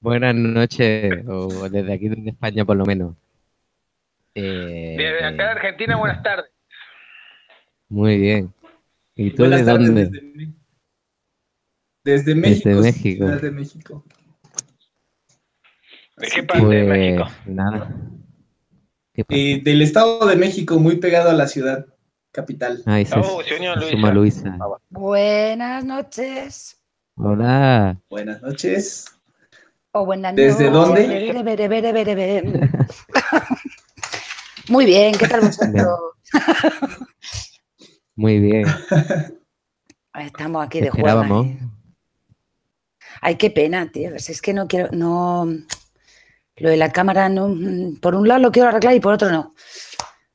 Buenas noches, o desde aquí, desde España por lo menos. Desde acá de Argentina, buenas tardes. Muy bien. ¿Y tú de Buenas tardes dónde? desde Desde México, México. Ciudad de México. ¿De qué Así parte que de México? Pues nada, ¿qué parte? del Estado de México, muy pegado a la ciudad capital. Ay, Oh, se unió se suma Luisa. Luisa. Ah, bueno. Buenas noches. Hola. Buenas noches. O buenas ¿Desde noches. dónde? Muy bien, ¿qué tal Bien, vosotros? muy bien. Estamos aquí Te de juerga. esperábamos. Ay, qué pena, tío. Si es que no quiero, no. Lo de la cámara, no. Por un lado lo quiero arreglar y por otro no.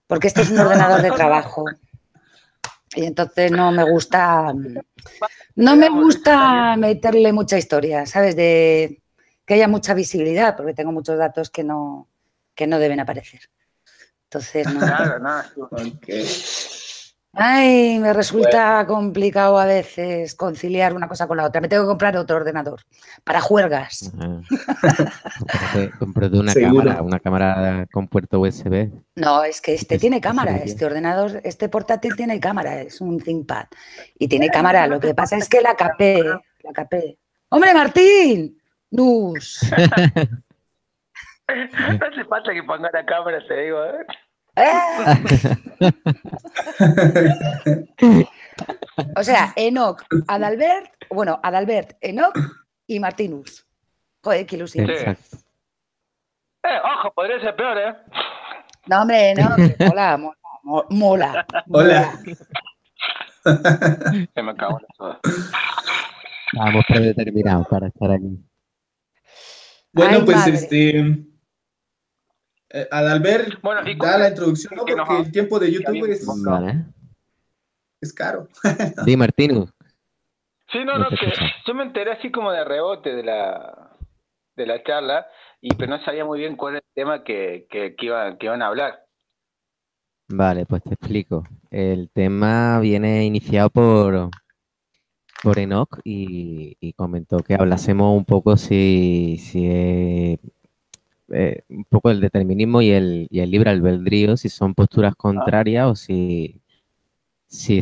Porque este es un ordenador de trabajo. Y entonces no me gusta. No me Veamos, Luisa, está bien. gusta meterle mucha historia, ¿sabes? De que haya mucha visibilidad, porque tengo muchos datos que no deben aparecer. Entonces no. Claro, nada. Ok. Ay, me Bueno, resulta complicado a veces conciliar una cosa con la otra. Me tengo que comprar otro ordenador para juergas. Ajá. Cómprate seguro. una cámara con puerto USB. No, es que Y este tiene te cámara, serviría. este ordenador, este portátil tiene cámara, es un ThinkPad y tiene cámara. Lo que pasa es que la capé, la capé. ¡Hombre, Martín! ¡Nus! No hace falta que ponga la cámara, te digo. ¡Eh! O sea, Enoch, Adalbert, Enoch y Martinus. Joder, qué ilusión. Sí. Exacto. Ojo, podría ser peor, ¿eh? No, hombre, Enoch, mola, mola, Hola. mola. Se me acabó la soda. Estábamos predeterminados para estar aquí. Bueno, Ay, pues madre. Adalbert Bueno, ¿y da cuál la es introducción, el ¿no? que nos Porque el tiempo de YouTube habíamos invocado? Vale. es caro. Sí, Martínez, Sí, no, no no, te que escuchamos. yo me enteré así como de rebote de la charla, pero no sabía muy bien cuál era el tema que iban a hablar. Vale, pues te explico. El tema viene iniciado por Enoch y comentó que hablásemos un poco un poco del determinismo y el libre albedrío, si son posturas Ah, contrarias o si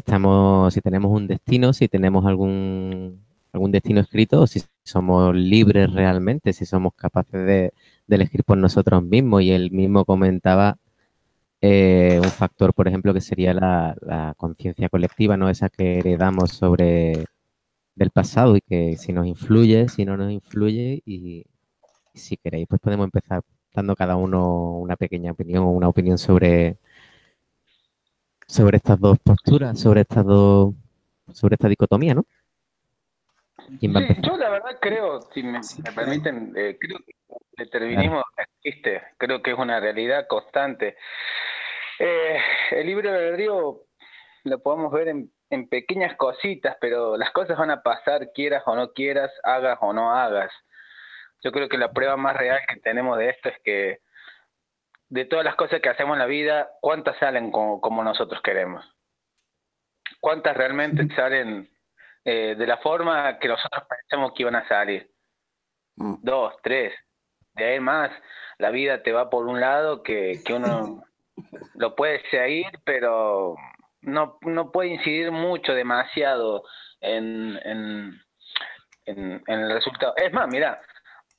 tenemos un destino, si tenemos algún destino escrito o si somos libres realmente, si somos capaces de elegir por nosotros mismos. Y él mismo comentaba un factor, por ejemplo, que sería la conciencia colectiva, ¿no? Esa que heredamos del pasado y que si nos influye, si no nos influye y si queréis, pues podemos empezar dando cada uno una pequeña opinión o una opinión sobre estas dos posturas, sobre esta dicotomía, ¿no? ¿Quién va a sí, empezar? yo la verdad creo, si Sí, me claro. permiten, creo que el Claro. determinismo existe, creo que es una realidad constante. El libre albedrío lo podemos ver en pequeñas cositas, pero las cosas van a pasar, quieras o no quieras, hagas o no hagas. Yo creo que la prueba más real que tenemos de esto es que de todas las cosas que hacemos en la vida, ¿cuántas salen como nosotros queremos? ¿Cuántas realmente salen de la forma que nosotros pensamos que iban a salir? Mm. Dos, tres, de ahí en más, la vida te va por un lado que uno lo puede seguir, pero no puede incidir mucho, demasiado en, en, en el resultado. Es más, mira,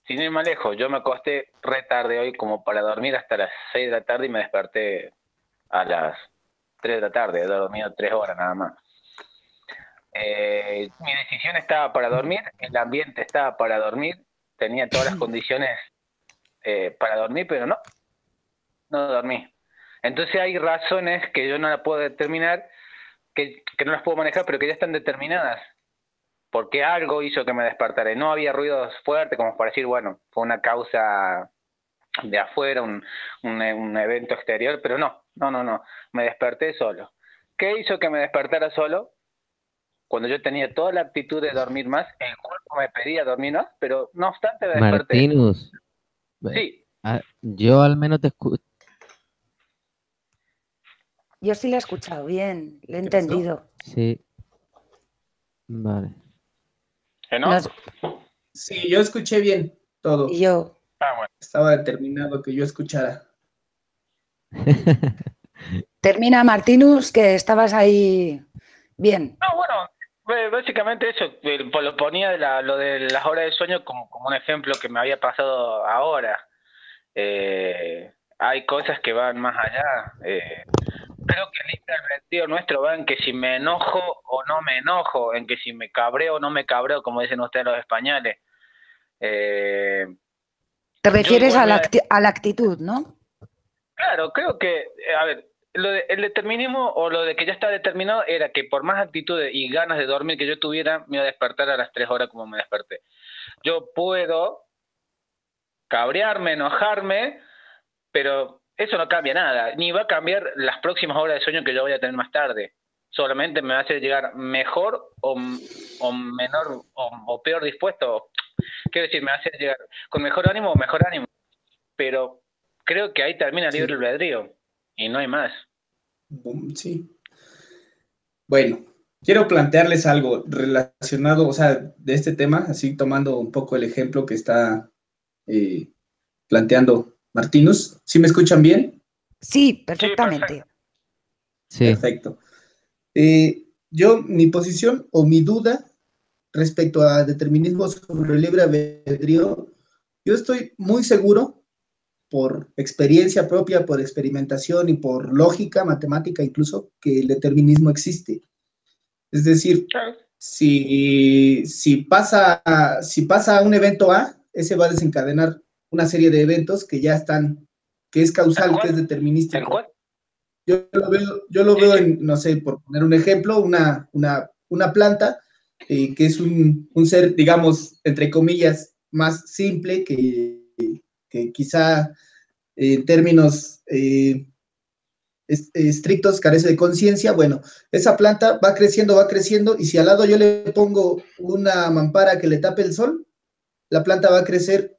sin ir más lejos, yo me acosté re tarde hoy como para dormir hasta las 6 de la tarde y me desperté a las 3 de la tarde, he dormido 3 horas nada más. Mi decisión estaba para dormir, el ambiente estaba para dormir, tenía todas las condiciones para dormir, pero no dormí. Entonces hay razones que yo no las puedo determinar, que no las puedo manejar, pero que ya están determinadas. Porque algo hizo que me despertara. Y no había ruidos fuertes como para decir, bueno, fue una causa de afuera, un evento exterior, pero no. Me desperté solo. ¿Qué hizo que me despertara solo? Cuando yo tenía toda la actitud de dormir más, el cuerpo me pedía dormir más, pero no obstante me desperté. Martinus, Sí, yo al menos te escucho. Yo sí lo he escuchado bien, lo he ¿Qué pasó? entendido. Sí, vale. No, Enoch. Sí, yo escuché bien todo. Y yo, Ah, bueno. Estaba determinado que yo escuchara. termina Martinus, que estabas ahí bien. No, bueno, básicamente eso, lo ponía lo de las horas de sueño como un ejemplo que me había pasado ahora. Hay cosas que van más allá. Creo que el libre albedrío nuestro va en que si me enojo o no me enojo, en que si me cabreo o no me cabreo, como dicen ustedes los españoles. Eh, Te yo refieres igual a me... a la actitud, ¿no? Claro, creo que, a ver, el determinismo o lo de que ya está determinado era que por más actitudes y ganas de dormir que yo tuviera, me iba a despertar a las 3 horas como me desperté. Yo puedo cabrearme, enojarme, pero eso no cambia nada, ni va a cambiar las próximas horas de sueño que yo voy a tener más tarde. Solamente me va a hacer llegar mejor o menor o peor dispuesto. Quiero decir, me va a hacer llegar con mejor ánimo o mejor ánimo. Pero creo que ahí termina el libre Sí. albedrío y no hay más. Sí. Bueno, quiero plantearles algo relacionado, o sea, de este tema, así tomando un poco el ejemplo que está planteando Martinus. ¿Sí me escuchan bien? Sí, Sí, perfectamente. perfecto. Sí, Perfecto. Mi posición o mi duda respecto a determinismo sobre el libre albedrío, yo estoy muy seguro por experiencia propia, por experimentación y por lógica, matemática incluso, que el determinismo existe. Es decir, Claro. si pasa un evento A, ese va a desencadenar una serie de eventos que ya están, que es Tal causal, que es cual, tal determinístico. cual. Yo lo Sí, veo sí. en, no sé, por poner un ejemplo, una planta que es un ser, digamos, entre comillas, más simple que quizá en términos estrictos carece de conciencia. Bueno, esa planta va creciendo, y si al lado yo le pongo una mampara que le tape el sol, la planta va a crecer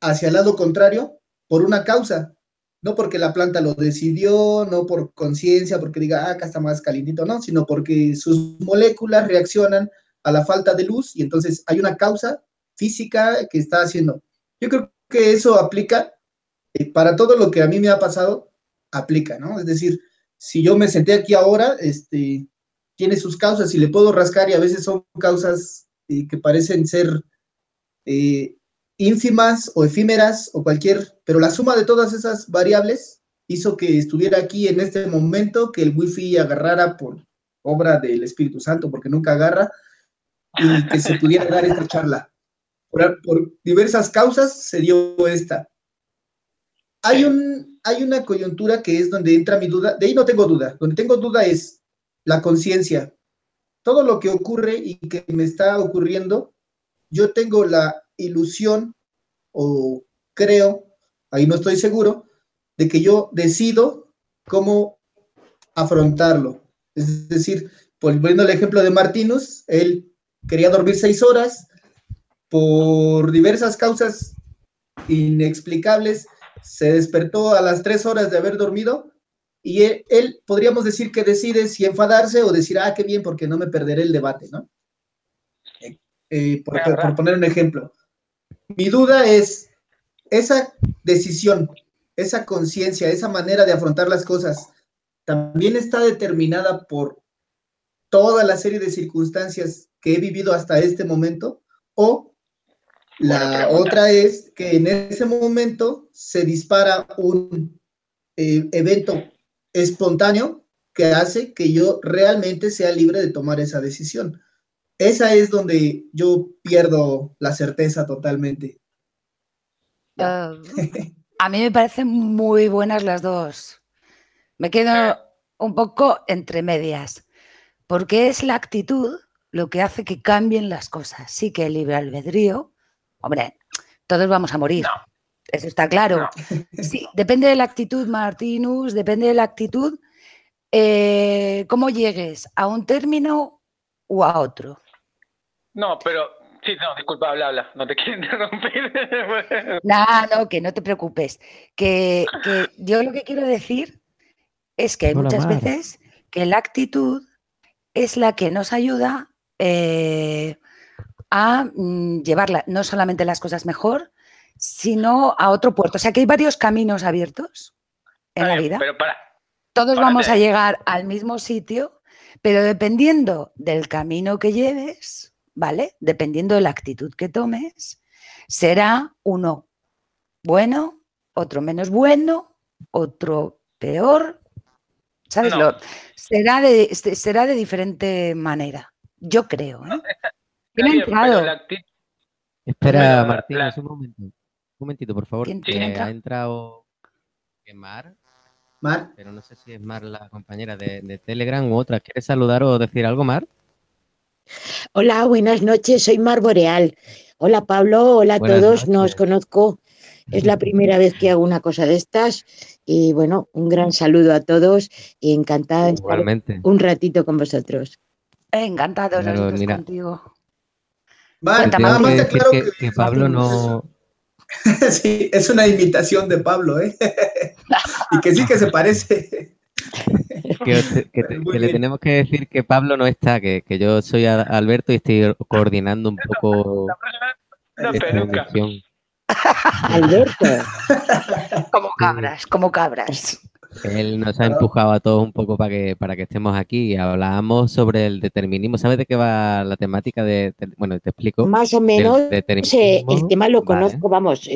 hacia el lado contrario por una causa, no porque la planta lo decidió, no por conciencia, porque diga, acá está más calientito, no, sino porque sus moléculas reaccionan a la falta de luz y entonces hay una causa física que está haciendo. Yo creo que eso aplica para todo lo que a mí me ha pasado, aplica, ¿no? Es decir, si yo me senté aquí ahora, tiene sus causas y le puedo rascar y a veces son causas que parecen ser eh, ínfimas o efímeras o cualquier, pero la suma de todas esas variables hizo que estuviera aquí en este momento, que el wifi agarrara por obra del Espíritu Santo, porque nunca agarra, y que se pudiera dar esta charla. Por diversas causas se dio esta. Hay una coyuntura que es donde entra mi duda, de ahí no tengo duda, donde tengo duda es la conciencia. Todo lo que ocurre y que me está ocurriendo, yo tengo la ilusión o creo, ahí no estoy seguro, de que yo decido cómo afrontarlo. Es decir, volviendo al ejemplo de Martinus, él quería dormir 6 horas, por diversas causas inexplicables, se despertó a las 3 horas de haber dormido y él podríamos decir que decide si enfadarse o decir, qué bien, porque no me perderé el debate, ¿no? Por poner un ejemplo. Mi duda es, esa decisión, esa conciencia, esa manera de afrontar las cosas, también está determinada por toda la serie de circunstancias que he vivido hasta este momento, o la otra es que en ese momento se dispara un evento espontáneo que hace que yo realmente sea libre de tomar esa decisión. Esa es donde yo pierdo la certeza totalmente. A mí me parecen muy buenas las dos. Me quedo un poco entre medias, porque es la actitud lo que hace que cambien las cosas. Sí que el libre albedrío, hombre, todos vamos a morir, No, eso está claro. no. Sí, depende de la actitud, Martinus, depende de la actitud, cómo llegues a un término o a otro. No, pero sí, no, disculpa, habla, no te quiero interrumpir. No, que no te preocupes. Que yo lo que quiero decir es que hay hola muchas Mar. veces que la actitud es la que nos ayuda a llevar no solamente las cosas mejor, sino a otro puerto. O sea que hay varios caminos abiertos en la vida. Pero todos vamos a llegar al mismo sitio, pero dependiendo del camino que lleves, ¿vale? Dependiendo de la actitud que tomes, será uno bueno, otro menos bueno, otro peor, ¿sabes? No. Será de diferente manera, yo creo, ¿eh? Está bien, pero Espera, Martín, un momentito, por favor. ¿Quién ha entrado Mar, Mar. pero no sé si es Mar la compañera de Telegram u otra. ¿Quieres saludar o decir algo, Mar? Hola, buenas noches, soy Mar Boreal. Hola Pablo, hola a todos, no os conozco, es la primera vez que hago una cosa de estas y bueno, un gran saludo a todos y encantada de estar un ratito con vosotros. Encantados nosotros contigo. Mar, nada más te aclaro que Pablo no... Sí, es una imitación de Pablo, ¿eh? Y que sí que se parece. Que le tenemos que decir que Pablo no está, que yo soy Alberto y estoy coordinando un poco esta emisión. Alberto. Como cabras. Él nos ha empujado a todos un poco para que estemos aquí y hablábamos sobre el determinismo. ¿Sabes de qué va la temática bueno, te explico? Más o menos, el tema lo conozco, vamos,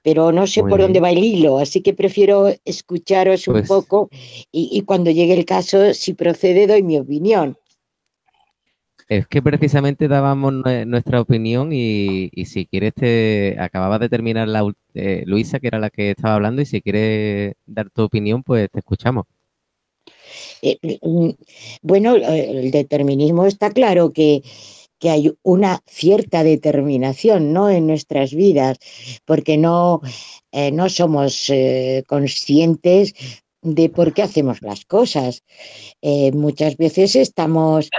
pero no sé por dónde va el hilo, así que prefiero escucharos un poco y cuando llegue el caso, si procede, doy mi opinión. Es que precisamente dábamos nuestra opinión y si quieres acababa de terminar Luisa, que era la que estaba hablando, y si quieres dar tu opinión, pues te escuchamos. Bueno, el determinismo está claro que hay una cierta determinación, ¿no?, en nuestras vidas, porque no somos conscientes de por qué hacemos las cosas. Muchas veces estamos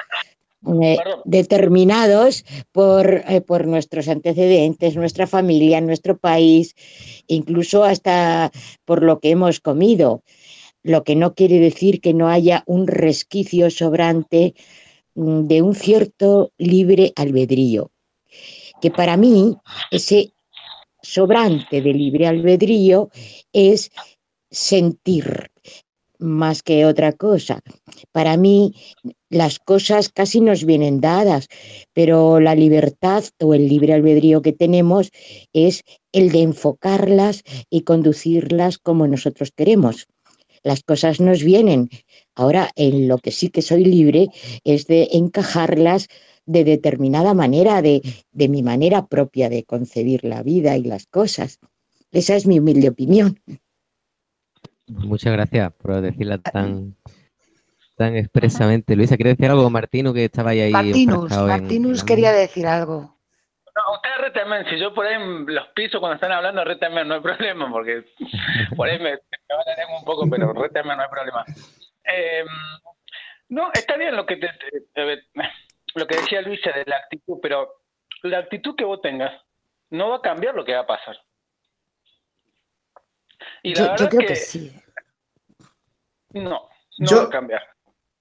determinados por nuestros antecedentes, nuestra familia, nuestro país, incluso hasta por lo que hemos comido, lo que no quiere decir que no haya un resquicio sobrante de un cierto libre albedrío, que para mí ese sobrante de libre albedrío es sentir más que otra cosa. Para mí las cosas casi nos vienen dadas, pero la libertad o el libre albedrío que tenemos es el de enfocarlas y conducirlas como nosotros queremos. Las cosas nos vienen. Ahora, en lo que sí que soy libre es de encajarlas de determinada manera, de mi manera propia de concebir la vida y las cosas. Esa es mi humilde opinión. Muchas gracias por decirla tan expresamente. Luisa, ¿quieres decir algo? Martino, que estaba ahí Martinus quería decir algo. No, ustedes rétenme, si yo por ahí los piso cuando están hablando, rétenme, no hay problema, porque por ahí me van a leer un poco, pero rétenme, no hay problema. No, está bien lo que decía Luisa de la actitud, pero la actitud que vos tengas no va a cambiar lo que va a pasar. Y la verdad yo creo que sí. No va a cambiar.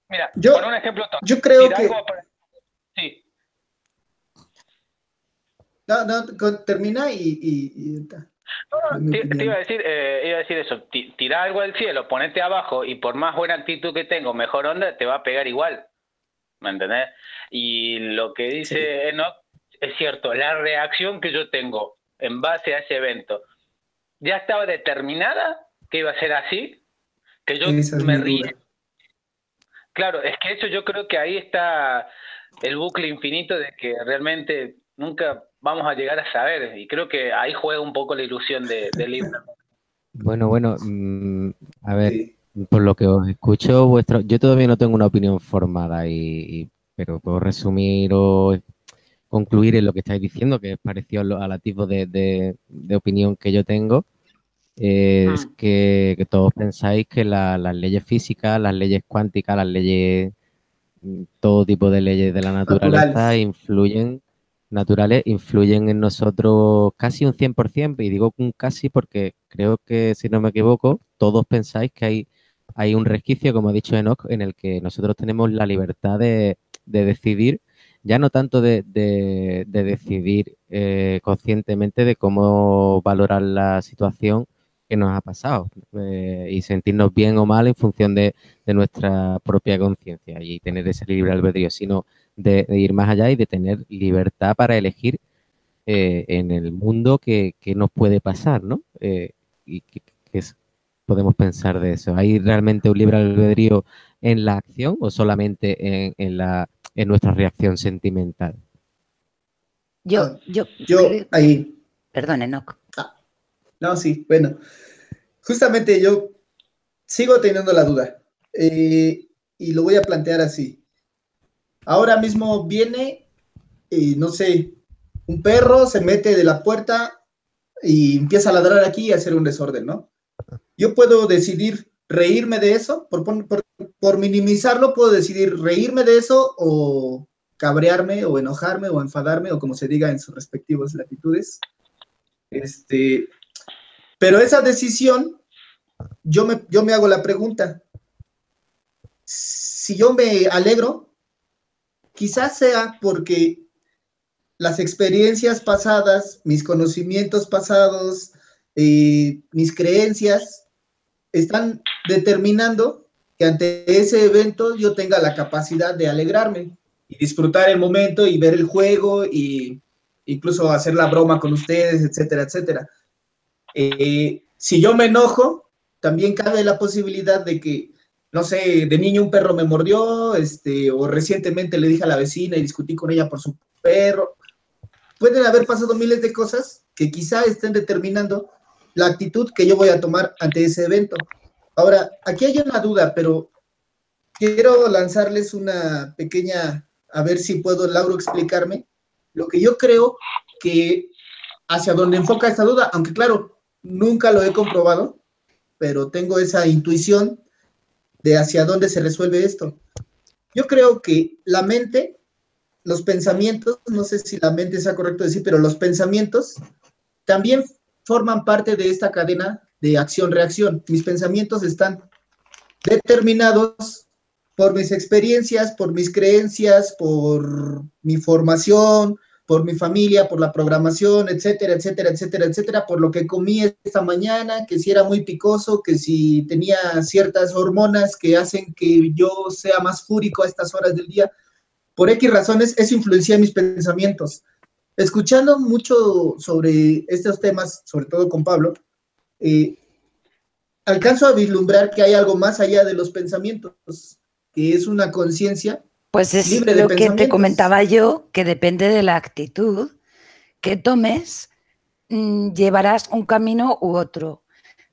Mira, por un ejemplo, yo creo que... Sí. No, termina y... No, te iba a decir eso. Tirá algo del cielo, ponete abajo y por más buena actitud que tengo, mejor onda, te va a pegar igual. ¿Me entendés? Y lo que dice Enoch es cierto. La reacción que yo tengo en base a ese evento ya estaba determinada que iba a ser así, que yo me ríe. Claro, es que eso yo creo que ahí está el bucle infinito de que realmente nunca vamos a llegar a saber, y creo que ahí juega un poco la ilusión del libro. Bueno, a ver, por lo que os escucho, yo todavía no tengo una opinión formada, pero puedo resumir o concluir en lo que estáis diciendo, que es parecido a la tipo de opinión que yo tengo. Es que todos pensáis que las leyes físicas, las leyes cuánticas, las leyes, todo tipo de leyes de la naturaleza naturales influyen en nosotros casi un 100%, y digo un casi porque creo que, si no me equivoco, todos pensáis que hay un resquicio, como ha dicho Enoch, en el que nosotros tenemos la libertad de decidir ya no tanto de decidir conscientemente de cómo valorar la situación que nos ha pasado y sentirnos bien o mal en función de nuestra propia conciencia y tener ese libre albedrío, sino de ir más allá y de tener libertad para elegir en el mundo que nos puede pasar, ¿no? Y podemos pensar de eso. ¿Hay realmente un libre albedrío en la acción o solamente en nuestra reacción sentimental? Yo ahí. Perdón, Enoch. No, sí, bueno. Justamente yo sigo teniendo la duda y lo voy a plantear así. Ahora mismo viene, no sé, un perro se mete de la puerta y empieza a ladrar aquí y a hacer un desorden, ¿no? Yo puedo decidir reírme de eso, por minimizarlo, puedo decidir reírme de eso o cabrearme o enojarme o enfadarme o como se diga en sus respectivas latitudes. Pero esa decisión, yo me hago la pregunta, si yo me alegro, quizás sea porque las experiencias pasadas, mis conocimientos pasados, mis creencias, están determinando que ante ese evento yo tenga la capacidad de alegrarme y disfrutar el momento y ver el juego y incluso hacer la broma con ustedes, etcétera, etcétera. Si yo me enojo, también cabe la posibilidad de que, no sé, de niño un perro me mordió, o recientemente le dije a la vecina y discutí con ella por su perro. Pueden haber pasado miles de cosas que quizá estén determinando la actitud que yo voy a tomar ante ese evento. Ahora, aquí hay una duda, pero quiero lanzarles una pequeña, a ver si puedo, Lauro, explicarme lo que yo creo que hacia donde enfoca esta duda, aunque claro, nunca lo he comprobado, pero tengo esa intuición de hacia dónde se resuelve esto. Yo creo que la mente, los pensamientos, no sé si la mente sea correcto decir, pero los pensamientos también forman parte de esta cadena de acción-reacción. Mis pensamientos están determinados por mis experiencias, por mis creencias, por mi formación, por mi familia, por la programación, etcétera, etcétera, etcétera, etcétera, por lo que comí esta mañana, que si era muy picoso, que si tenía ciertas hormonas que hacen que yo sea más fúrico a estas horas del día. Por X razones, eso influencia mis pensamientos. Escuchando mucho sobre estos temas, sobre todo con Pablo, alcanzo a vislumbrar que hay algo más allá de los pensamientos, que es una conciencia pues es libre de lo que te pensamientos. comentaba yo, que depende de la actitud que tomes, llevarás un camino u otro.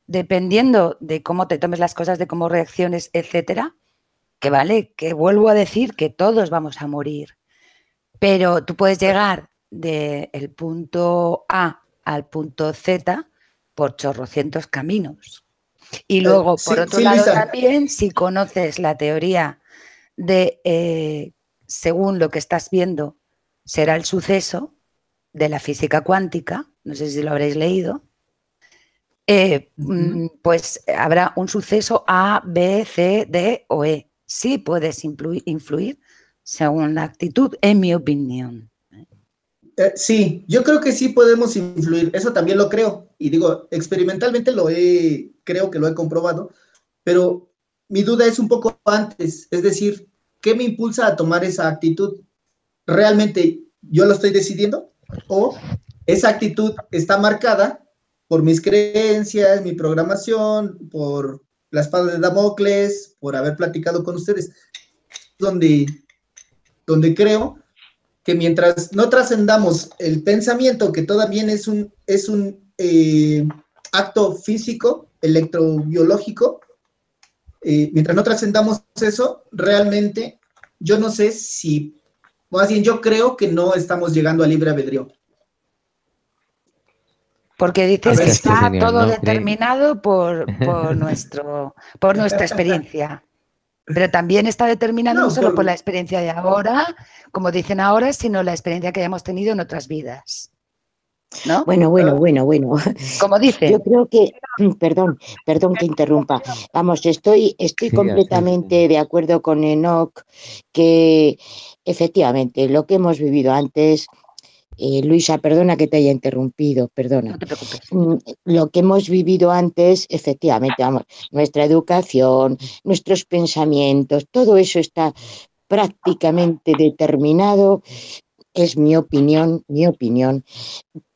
Dependiendo de cómo te tomes las cosas, de cómo reacciones, etcétera, que vale, que vuelvo a decir que todos vamos a morir, pero tú puedes llegar del punto A al punto Z por chorrocientos caminos. Y luego, por otro lado, Luisa, también, si conoces la teoría de según lo que estás viendo, será el suceso de la física cuántica, no sé si lo habréis leído, pues habrá un suceso A, B, C, D o E. Sí puedes influir según la actitud, en mi opinión. Sí, yo creo que sí podemos influir, eso también lo creo, y digo, experimentalmente creo que lo he comprobado, pero mi duda es un poco antes, es decir, ¿qué me impulsa a tomar esa actitud? ¿Realmente yo lo estoy decidiendo? ¿O esa actitud está marcada por mis creencias, mi programación, por la espada de Damocles, por haber platicado con ustedes? Donde creo que mientras no trascendamos el pensamiento, que todavía es un acto físico, electrobiológico, mientras no trascendamos eso, realmente yo no sé si, más bien yo creo que no estamos llegando a libre albedrío. Porque dices que está señor, todo ¿no? determinado por nuestra experiencia. Pero también está determinado no solo por la experiencia de ahora, como dicen ahora, sino la experiencia que hayamos tenido en otras vidas. ¿no? Bueno. Como dice. Yo creo que, perdón que interrumpa. Vamos, estoy Sí, completamente de acuerdo con Enoch que efectivamente lo que hemos vivido antes, Luisa, perdona que te haya interrumpido, perdona. No te preocupes. Lo que hemos vivido antes, efectivamente, vamos, nuestra educación, nuestros pensamientos, todo eso está prácticamente determinado, es mi opinión,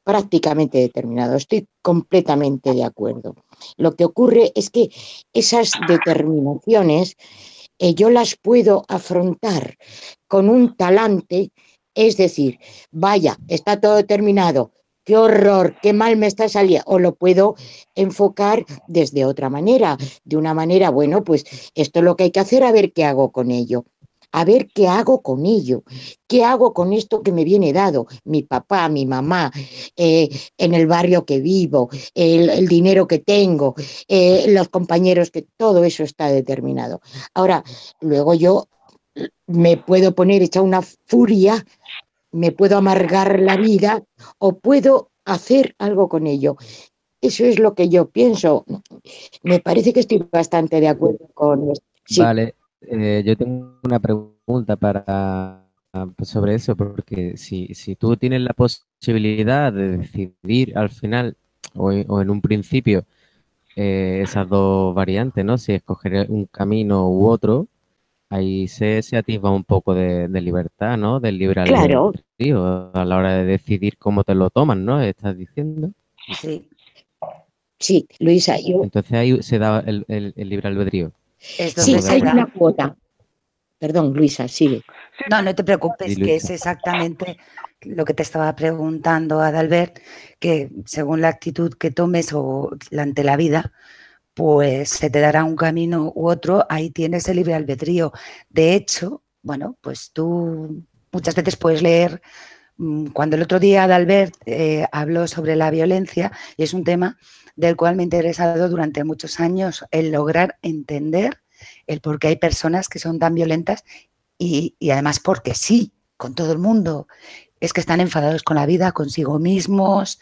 prácticamente determinado. Estoy completamente de acuerdo. Lo que ocurre es que esas determinaciones yo las puedo afrontar con un talante, es decir, vaya, está todo determinado, qué horror, qué mal me está saliendo, o lo puedo enfocar desde otra manera, de una manera, bueno, pues esto es lo que hay que hacer, a ver qué hago con ello. A ver qué hago con ello, qué hago con esto que me viene dado, mi papá, mi mamá, en el barrio que vivo, el dinero que tengo, los compañeros, que todo eso está determinado. Ahora, luego yo me puedo poner hecha una furia, me puedo amargar la vida o puedo hacer algo con ello. Eso es lo que yo pienso. Me parece que estoy bastante de acuerdo con esto. Sí, vale. Yo tengo una pregunta para sobre eso, porque si tú tienes la posibilidad de decidir al final o en un principio esas dos variantes, ¿no? Si escoger un camino u otro, ahí se atisba un poco de libertad, ¿no? Del libre claro, albedrío a la hora de decidir cómo te lo toman, ¿no? Estás diciendo. Sí, sí, Luisa, yo, Entonces ahí se da el libre albedrío. es sí, donde Poder se hay una da. cuota. Perdón, Luisa, sigue. No, no te preocupes, decidir, que Luisa. es exactamente lo que te estaba preguntando, Adalbert, que según la actitud que tomes o ante la vida, pues se te dará un camino u otro, ahí tienes el libre albedrío. De hecho, bueno, pues tú muchas veces puedes leer, cuando el otro día Adalbert habló sobre la violencia, y es un tema del cual me he interesado durante muchos años, el lograr entender el por qué hay personas que son tan violentas y además porque sí, con todo el mundo. Es que están enfadados con la vida, consigo mismos.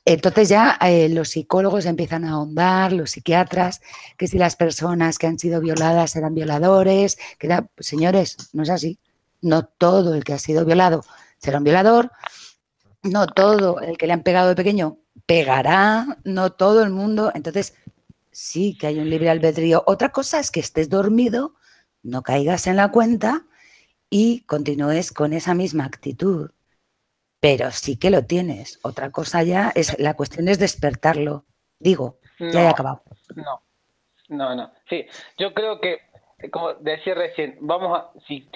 Entonces ya los psicólogos empiezan a ahondar, los psiquiatras, que si las personas que han sido violadas eran violadores, que era, pues, señores, no es así. No todo el que ha sido violado será un violador, no todo el que le han pegado de pequeño pegará, no todo el mundo. Entonces sí que hay un libre albedrío. Otra cosa es que estés dormido, no caigas en la cuenta y continúes con esa misma actitud. Pero sí que lo tienes. Otra cosa ya es, la cuestión es despertarlo. Digo, ya he No, acabado. no. Sí, yo creo que, como decía recién,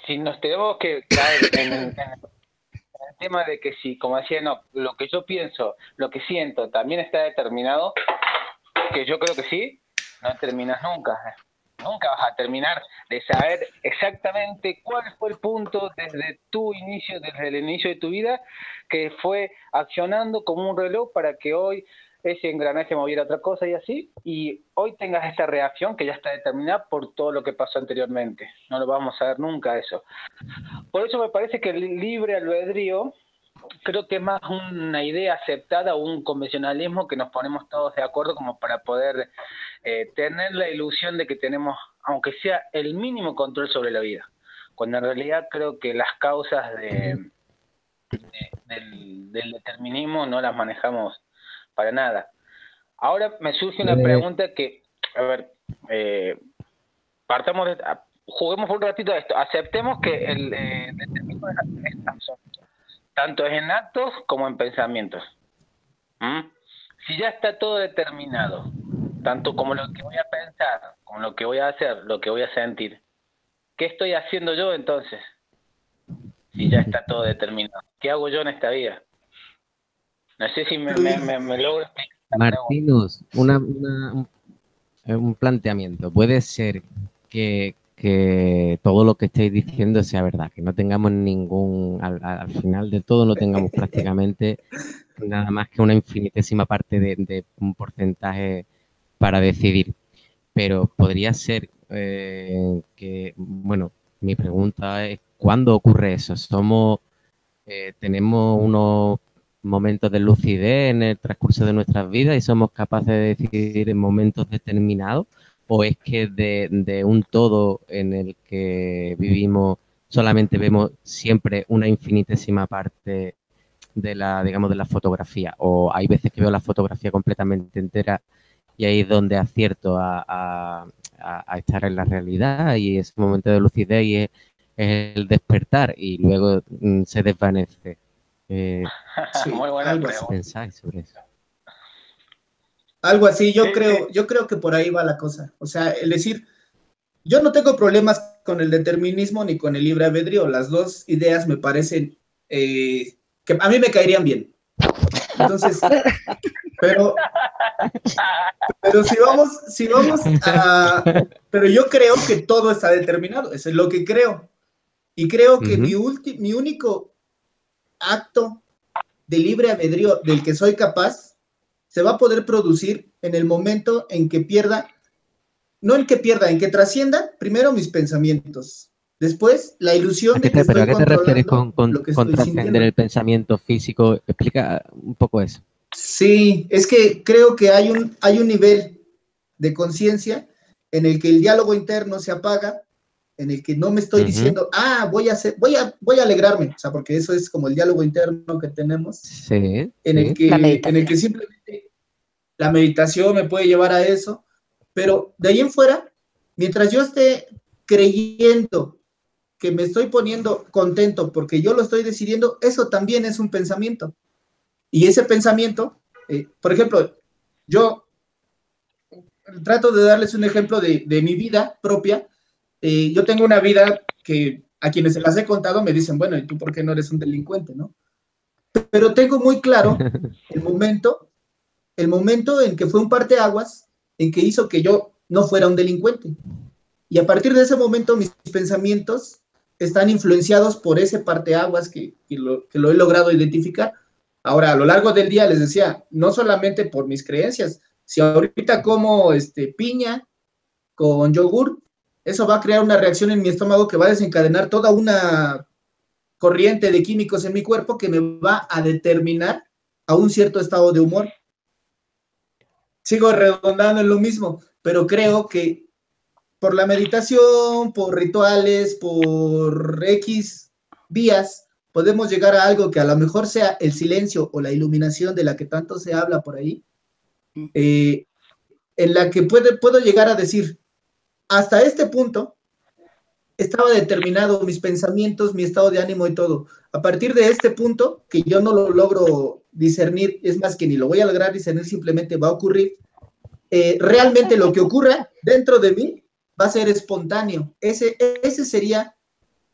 si nos tenemos que caer en el tema de que si, como decía, no, lo que yo pienso, lo que siento, también está determinado, que yo creo que sí, no terminas nunca. Nunca vas a terminar de saber exactamente cuál fue el punto desde el inicio de tu vida, que fue accionando como un reloj para que hoy ese engranaje moviera otra cosa y así, y hoy tengas esta reacción que ya está determinada por todo lo que pasó anteriormente. No lo vamos a saber nunca eso. Por eso me parece que el libre albedrío creo que es más una idea aceptada o un convencionalismo que nos ponemos todos de acuerdo como para poder tener la ilusión de que tenemos, aunque sea el mínimo control sobre la vida, cuando en realidad creo que las causas del determinismo no las manejamos para nada. Ahora me surge una pregunta que, a ver, juguemos un ratito a esto, aceptemos que el determinismo es absoluto, tanto en actos como en pensamientos. Si ya está todo determinado, tanto como lo que voy a pensar, como lo que voy a hacer, lo que voy a sentir, ¿qué estoy haciendo yo entonces? Si ya está todo determinado, ¿qué hago yo en esta vida? No sé si me logro explicar. Martínez, un planteamiento. Puede ser que todo lo que estáis diciendo sea verdad, que no tengamos al final de todo no tengamos prácticamente nada más que una infinitésima parte de un porcentaje para decidir. Pero podría ser bueno, mi pregunta es, ¿cuándo ocurre eso? Tenemos unos momentos de lucidez en el transcurso de nuestras vidas y somos capaces de decidir en momentos determinados, o es que de un todo en el que vivimos solamente vemos siempre una infinitésima parte de la, digamos, de la fotografía, o hay veces que veo la fotografía completamente entera y ahí es donde acierto a estar en la realidad y ese momento de lucidez y es el despertar y luego se desvanece. Sí, Muy buena algo así. pregunta. Pensáis sobre eso. Algo así, Sí, sí. yo creo que por ahí va la cosa. O sea, el decir, yo no tengo problemas con el determinismo ni con el libre albedrío. Las dos ideas me parecen que a mí me caerían bien. Entonces, pero si vamos a... Pero yo creo que todo está determinado, eso es lo que creo. Y creo que mi único acto de libre albedrío del que soy capaz se va a poder producir en el momento en que pierda, no en que pierda, en que trascienda primero mis pensamientos. Después, la ilusión de que ¿Pero a estoy qué te refieres controlando lo que con estoy trascender sintiendo. el pensamiento físico? Explica un poco eso. Sí, es que creo que hay un nivel de conciencia en el que el diálogo interno se apaga, en el que no me estoy diciendo, voy a alegrarme, o sea, porque eso es como el diálogo interno que tenemos, Sí, en el sí. que, La en el meditación. que simplemente la meditación me puede llevar a eso, pero de ahí en fuera, mientras yo esté creyendo que me estoy poniendo contento porque yo lo estoy decidiendo, eso también es un pensamiento. Y ese pensamiento, por ejemplo, yo trato de darles un ejemplo de mi vida propia. Yo tengo una vida que a quienes se las he contado me dicen, bueno, ¿y tú por qué no eres un delincuente, no? Pero tengo muy claro el momento en que fue un parteaguas, en que hizo que yo no fuera un delincuente. Y a partir de ese momento mis pensamientos están influenciados por ese parteaguas que lo he logrado identificar. Ahora, a lo largo del día les decía, no solamente por mis creencias, si ahorita como piña con yogur, eso va a crear una reacción en mi estómago que va a desencadenar toda una corriente de químicos en mi cuerpo que me va a determinar a un cierto estado de humor. Sigo redondando en lo mismo, pero creo que por la meditación, por rituales, por X vías, podemos llegar a algo que a lo mejor sea el silencio o la iluminación de la que tanto se habla por ahí, en la que puedo llegar a decir, hasta este punto estaba determinado mis pensamientos, mi estado de ánimo y todo. A partir de este punto, que yo no lo logro discernir, es más que ni lo voy a lograr discernir, simplemente va a ocurrir, realmente lo que ocurra dentro de mí va a ser espontáneo. Ese sería,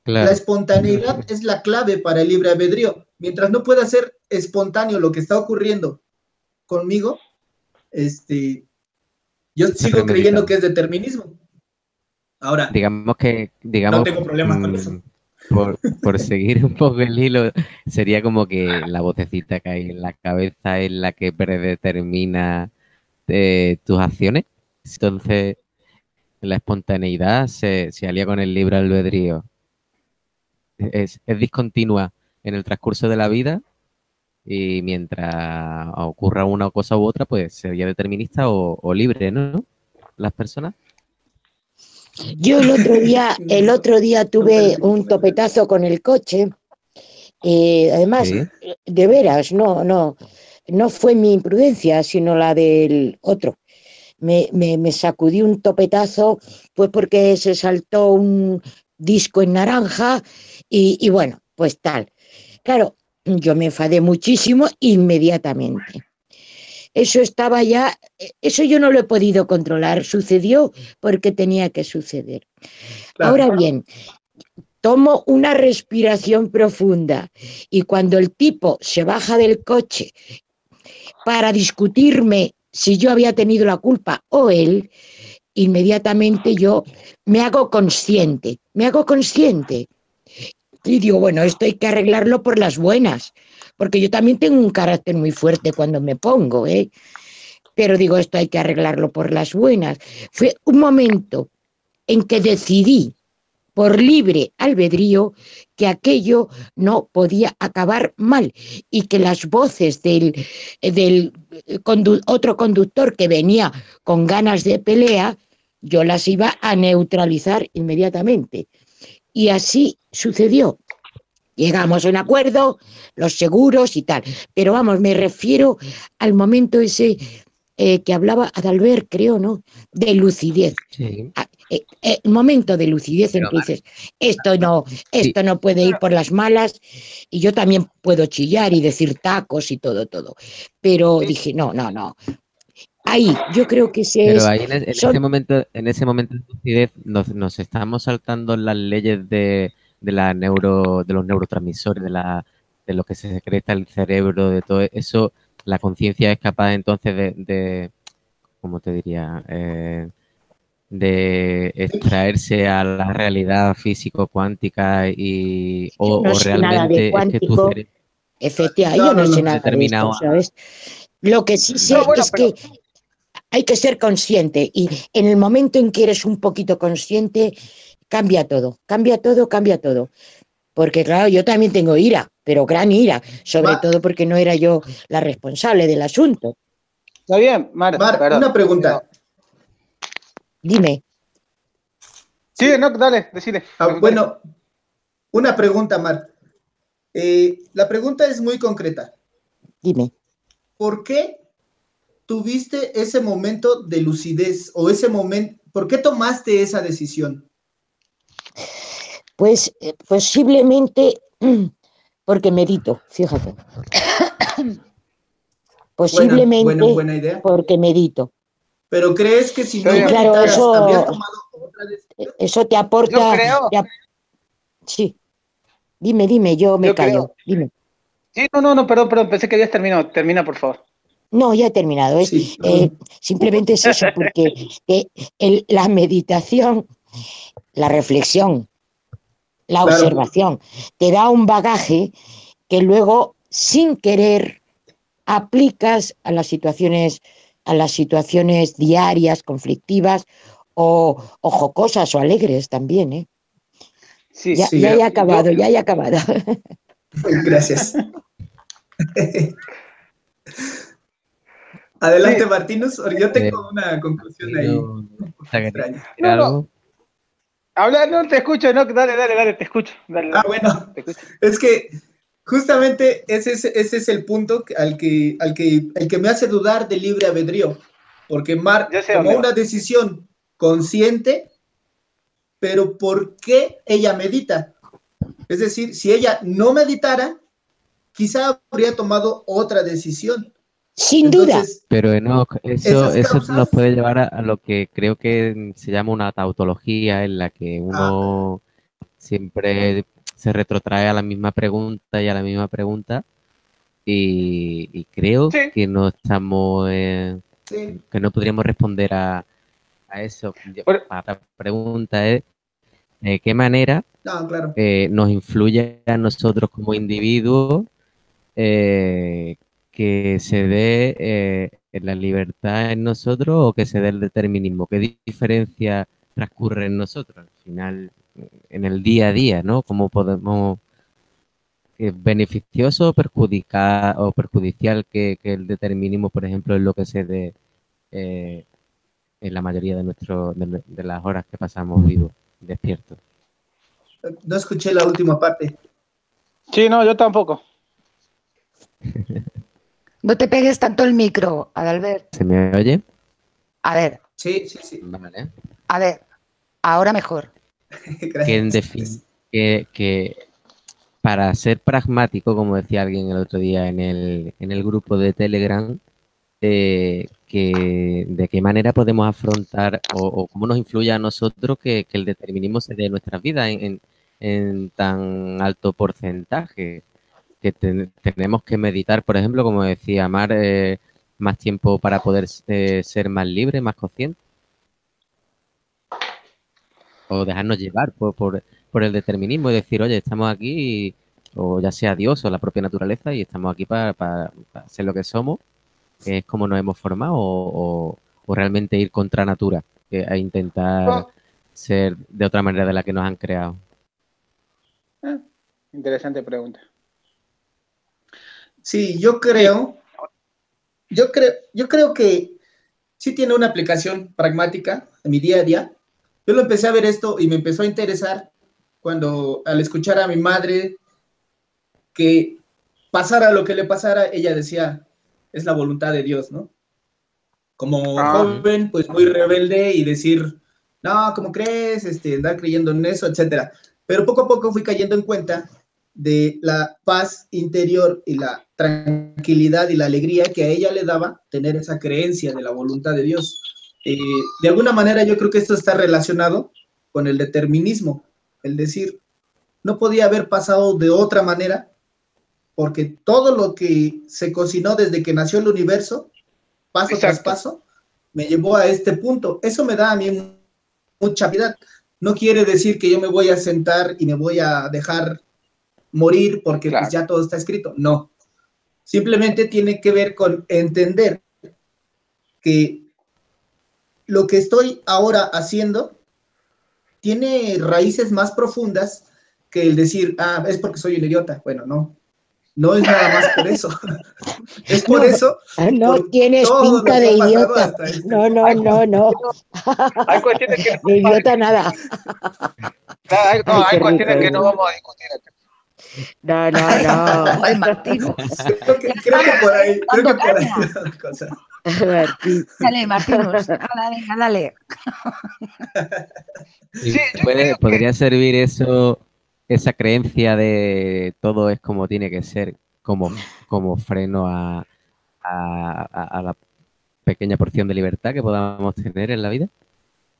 la Claro. espontaneidad es la clave para el libre albedrío. Mientras no pueda ser espontáneo lo que está ocurriendo conmigo, yo Está sigo creyendo premeditado. que es determinismo. Ahora, Digamos que, no tengo problemas con eso. por seguir un poco el hilo, sería como que la vocecita que hay en la cabeza es la que predetermina tus acciones. Entonces, la espontaneidad se alía con el libre albedrío. Es discontinua en el transcurso de la vida y mientras ocurra una cosa u otra, pues sería determinista o libre, ¿no? Las personas. Yo el otro día tuve un topetazo con el coche. Además, Sí. de veras, no fue mi imprudencia, sino la del otro. Me sacudí un topetazo, pues porque se saltó un disco en naranja y bueno, pues tal. Claro, yo me enfadé muchísimo inmediatamente. Eso yo no lo he podido controlar, sucedió porque tenía que suceder. Claro. Ahora bien, tomo una respiración profunda y cuando el tipo se baja del coche para discutirme si yo había tenido la culpa o él, inmediatamente yo me hago consciente y digo, bueno, esto hay que arreglarlo por las buenas, porque yo también tengo un carácter muy fuerte cuando me pongo, pero digo, esto hay que arreglarlo por las buenas. Fue un momento en que decidí por libre albedrío que aquello no podía acabar mal y que las voces del otro conductor que venía con ganas de pelea, yo las iba a neutralizar inmediatamente. Y así sucedió. Llegamos a un acuerdo, los seguros y tal. Pero vamos, me refiero al momento ese que hablaba Adalbert, creo, ¿no? De lucidez. Sí. El momento de lucidez en que dices, esto no puede ir por las malas, y yo también puedo chillar y decir tacos y todo. Pero dije, no. Ahí, yo creo que Pero ahí en ese momento de lucidez nos estamos saltando las leyes de los neurotransmisores, de lo que se secreta el cerebro, de todo eso. La conciencia es capaz entonces ¿cómo te diría? De extraerse a la realidad físico-cuántica yo no sé nada de realmente es que tu cuántico. cerebro Efectivamente, yo no sé nada de determinado. esto, ¿sabes? Lo que sí sé es que hay que ser consciente, y en el momento en que eres un poquito consciente, cambia todo. Porque claro, yo también tengo ira, pero gran ira, sobre todo porque no era yo la responsable del asunto. Está bien, Mar, una pregunta. Dime. Sí, no, dale, decide. Bueno, una pregunta, Mar. La pregunta es muy concreta. Dime. ¿Por qué tuviste ese momento de lucidez o ese momento? ¿Por qué tomaste esa decisión? Pues posiblemente porque medito, fíjate. Posiblemente buena idea. porque medito. Pero ¿crees que si no claro, meditaras habrías tomado otra decisión? Eso te aporta. Yo creo. Sí. Dime, yo me callo. Dime. Sí, no, perdón, pensé que habías terminado. Termina, por favor. No, ya he terminado. Sí. Simplemente es eso, porque la meditación, la reflexión, la observación, te da un bagaje que luego, sin querer, aplicas a las situaciones diarias, conflictivas o jocosas o alegres también, ¿eh? Sí, ya he acabado. Gracias. Adelante, Martínez. Yo tengo una conclusión ahí. No. Habla, no te escucho, no, dale, te escucho. Dale, bueno, es que justamente ese es el punto el que me hace dudar del libre albedrío, porque Mar tomó una decisión consciente, pero ¿por qué ella medita? Es decir, si ella no meditara, quizá habría tomado otra decisión. Sin duda. Pero Enoch, eso nos puede llevar a lo que creo que se llama una tautología, en la que uno siempre se retrotrae a la misma pregunta y creo que no estamos que no podríamos responder a eso. La pregunta es ¿de qué manera nos influye a nosotros como individuos que se dé la libertad en nosotros o que se dé el determinismo? ¿Qué diferencia transcurre en nosotros? Al final, en el día a día, ¿no? ¿Cómo podemos... ¿Es beneficioso o perjudicial que el determinismo, por ejemplo, es lo que se dé en la mayoría de las horas que pasamos vivos, despiertos? No escuché la última parte. Sí, no, yo tampoco. No te pegues tanto el micro, Adalbert. ¿Se me oye? A ver. Sí. Vale. A ver, ahora mejor. Que para ser pragmático, como decía alguien el otro día en el grupo de Telegram, de qué manera podemos afrontar o cómo nos influye a nosotros que el determinismo se dé en nuestras vidas en tan alto porcentaje, que tenemos que meditar, por ejemplo, como decía Mar, más tiempo para poder ser más libre, más consciente, o dejarnos llevar por el determinismo y decir, oye, estamos aquí, o ya sea Dios o la propia naturaleza, y estamos aquí para ser lo que somos, que es como nos hemos formado, o realmente ir contra natura, a intentar ser de otra manera de la que nos han creado? Interesante pregunta. Sí, yo creo que sí tiene una aplicación pragmática en mi día a día. Yo lo empecé a ver esto y me empezó a interesar cuando al escuchar a mi madre que pasara lo que le pasara, ella decía, es la voluntad de Dios, ¿no? Como joven, pues muy rebelde y decir, no, ¿cómo crees? Andar creyendo en eso, etcétera. Pero poco a poco fui cayendo en cuenta de la paz interior y la tranquilidad y la alegría que a ella le daba tener esa creencia de la voluntad de Dios. De alguna manera yo creo que esto está relacionado con el determinismo, el decir, no podía haber pasado de otra manera porque todo lo que se cocinó desde que nació el universo, paso tras paso, me llevó a este punto. Eso me da a mí mucha piedad. No quiere decir que yo me voy a sentar y me voy a dejar morir porque pues ya todo está escrito. No. Simplemente tiene que ver con entender que lo que estoy ahora haciendo tiene raíces más profundas que el decir, es porque soy un idiota. Bueno, no. No es nada más por eso. Es por eso. No por tienes pinta de idiota. No. Hay cuestiones que de idiota nada. Hay cuestiones que no vamos a discutir acá. No. Ay, Martín. Creo que por ahí va la cosa. Dale, Martínus. Dale. Sí, podría servir eso, esa creencia de todo es como tiene que ser, como freno a la pequeña porción de libertad que podamos tener en la vida.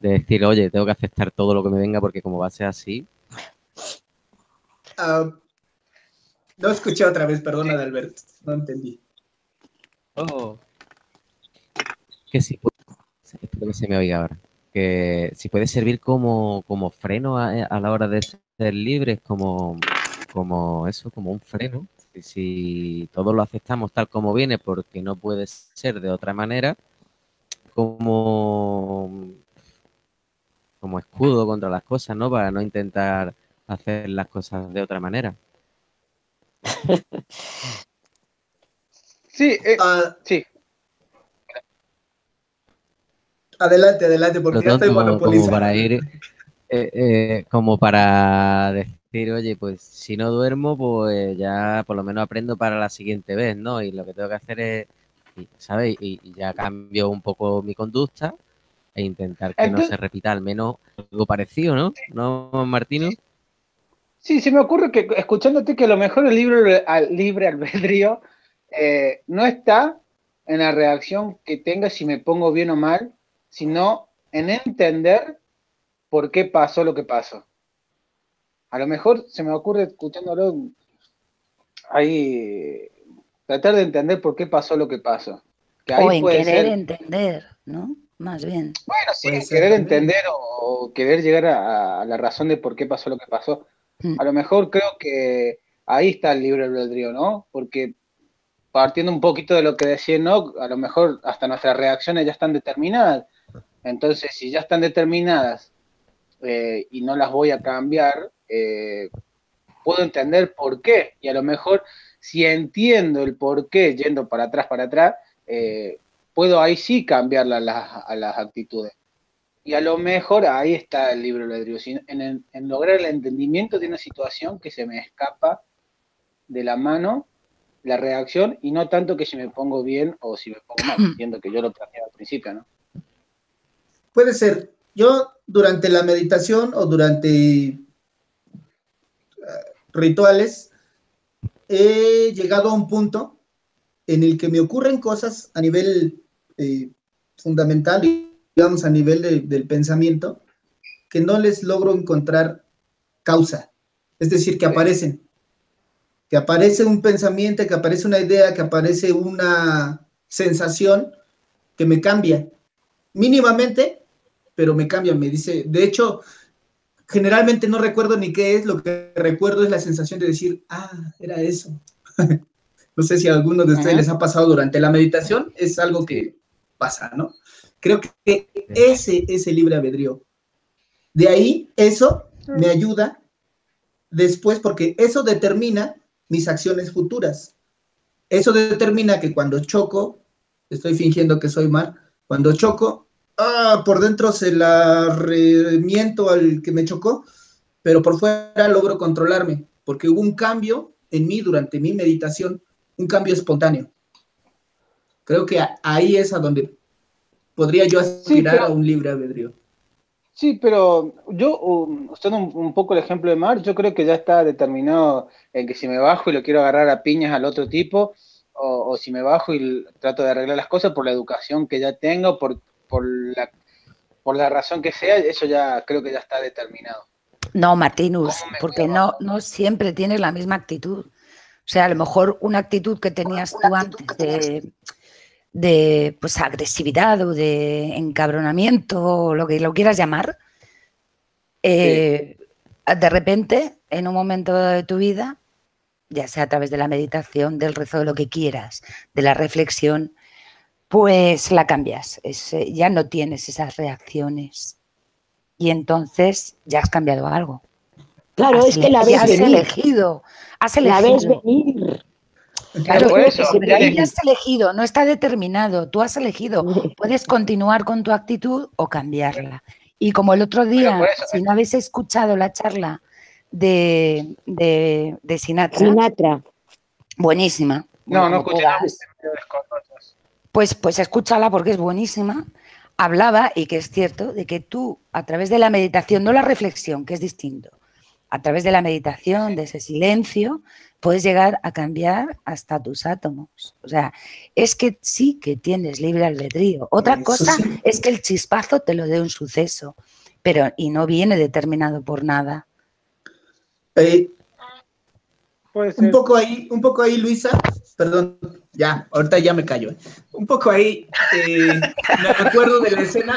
De decir, oye, tengo que aceptar todo lo que me venga porque como va a ser así. No escuché otra vez, perdona, Adalbert, no entendí. Que si puede, espero que se me oiga ahora. Que si puede servir como freno a la hora de ser libres, como un freno. Si todos lo aceptamos tal como viene, porque no puede ser de otra manera, como escudo contra las cosas, ¿no? Para no intentar hacer las cosas de otra manera. Sí, sí. Adelante, porque ya estoy monopolizando. Como para ir, como para decir, oye, pues si no duermo, pues ya por lo menos aprendo para la siguiente vez, ¿no? Y lo que tengo que hacer es, ¿sabes? Y ya cambio un poco mi conducta e intentar que no se repita al menos algo parecido, ¿no? ¿No, Martino? Sí, se me ocurre que escuchándote que a lo mejor el libre albedrío no está en la reacción que tenga si me pongo bien o mal, sino en entender por qué pasó lo que pasó. A lo mejor se me ocurre escuchándolo ahí tratar de entender por qué pasó lo que pasó. Que ahí o en puede querer ser... entender, ¿no? Más bien. Bueno, sí, en querer entender o querer llegar a la razón de por qué pasó lo que pasó. A lo mejor creo que ahí está el libre albedrío, ¿no? Porque partiendo un poquito de lo que decía, ¿no? A lo mejor hasta nuestras reacciones ya están determinadas. Entonces, si ya están determinadas y no las voy a cambiar, puedo entender por qué. Y a lo mejor, si entiendo el por qué, yendo para atrás, puedo ahí sí cambiar a las actitudes. Y a lo mejor ahí está el libre albedrío, en lograr el entendimiento de una situación que se me escapa de la mano, la reacción, y no tanto que si me pongo bien o si me pongo mal, entiendo que yo lo planteé al principio, ¿no? Puede ser. Yo durante la meditación o durante rituales he llegado a un punto en el que me ocurren cosas a nivel fundamental, digamos a nivel del pensamiento, que no les logro encontrar causa. Es decir, que aparecen. Que aparece un pensamiento, que aparece una idea, que aparece una sensación que me cambia. Mínimamente, pero me cambia, me dice. De hecho, generalmente no recuerdo ni qué es, lo que recuerdo es la sensación de decir, era eso. No sé si a alguno de ustedes les ha pasado durante la meditación, es algo que pasa, ¿no? Creo que ese es el libre albedrío. De ahí, eso me ayuda después, porque eso determina mis acciones futuras. Eso determina que cuando choco, estoy fingiendo que soy Mar, cuando choco, por dentro se la remiento al que me chocó, pero por fuera logro controlarme, porque hubo un cambio en mí durante mi meditación, un cambio espontáneo. Creo que ahí es a donde podría yo aspirar a un libre albedrío. Sí, pero yo, usando un poco el ejemplo de Mar, yo creo que ya está determinado en que si me bajo y lo quiero agarrar a piñas al otro tipo, o si me bajo y trato de arreglar las cosas por la educación que ya tengo, por la razón que sea, eso ya creo que ya está determinado. No, Martinus, porque no siempre tienes la misma actitud. O sea, a lo mejor una actitud que tenías tú antes de pues agresividad o de encabronamiento o lo que lo quieras llamar, de repente, en un momento de tu vida, ya sea a través de la meditación, del rezo, de lo que quieras, de la reflexión, pues la cambias. Ya no tienes esas reacciones y entonces ya has cambiado algo. Claro, es que la ves venir. Has elegido. La ves venir. Claro, por eso, pero ahí ya has elegido, no está determinado, tú has elegido. Puedes continuar con tu actitud o cambiarla. Y como el otro día, si no habéis escuchado la charla de Sinatra, buenísima. No, no escuché. Pues escúchala porque es buenísima. Hablaba, y que es cierto, de que tú, a través de la meditación, no la reflexión, que es distinto, a través de la meditación, de ese silencio, puedes llegar a cambiar hasta tus átomos. O sea, es que sí que tienes libre albedrío. Otra cosa es que el chispazo te lo dé un suceso, y no viene determinado por nada. Un poco ahí, Luisa, perdón, ya, ahorita ya me callo. Un poco ahí, me acuerdo de la escena,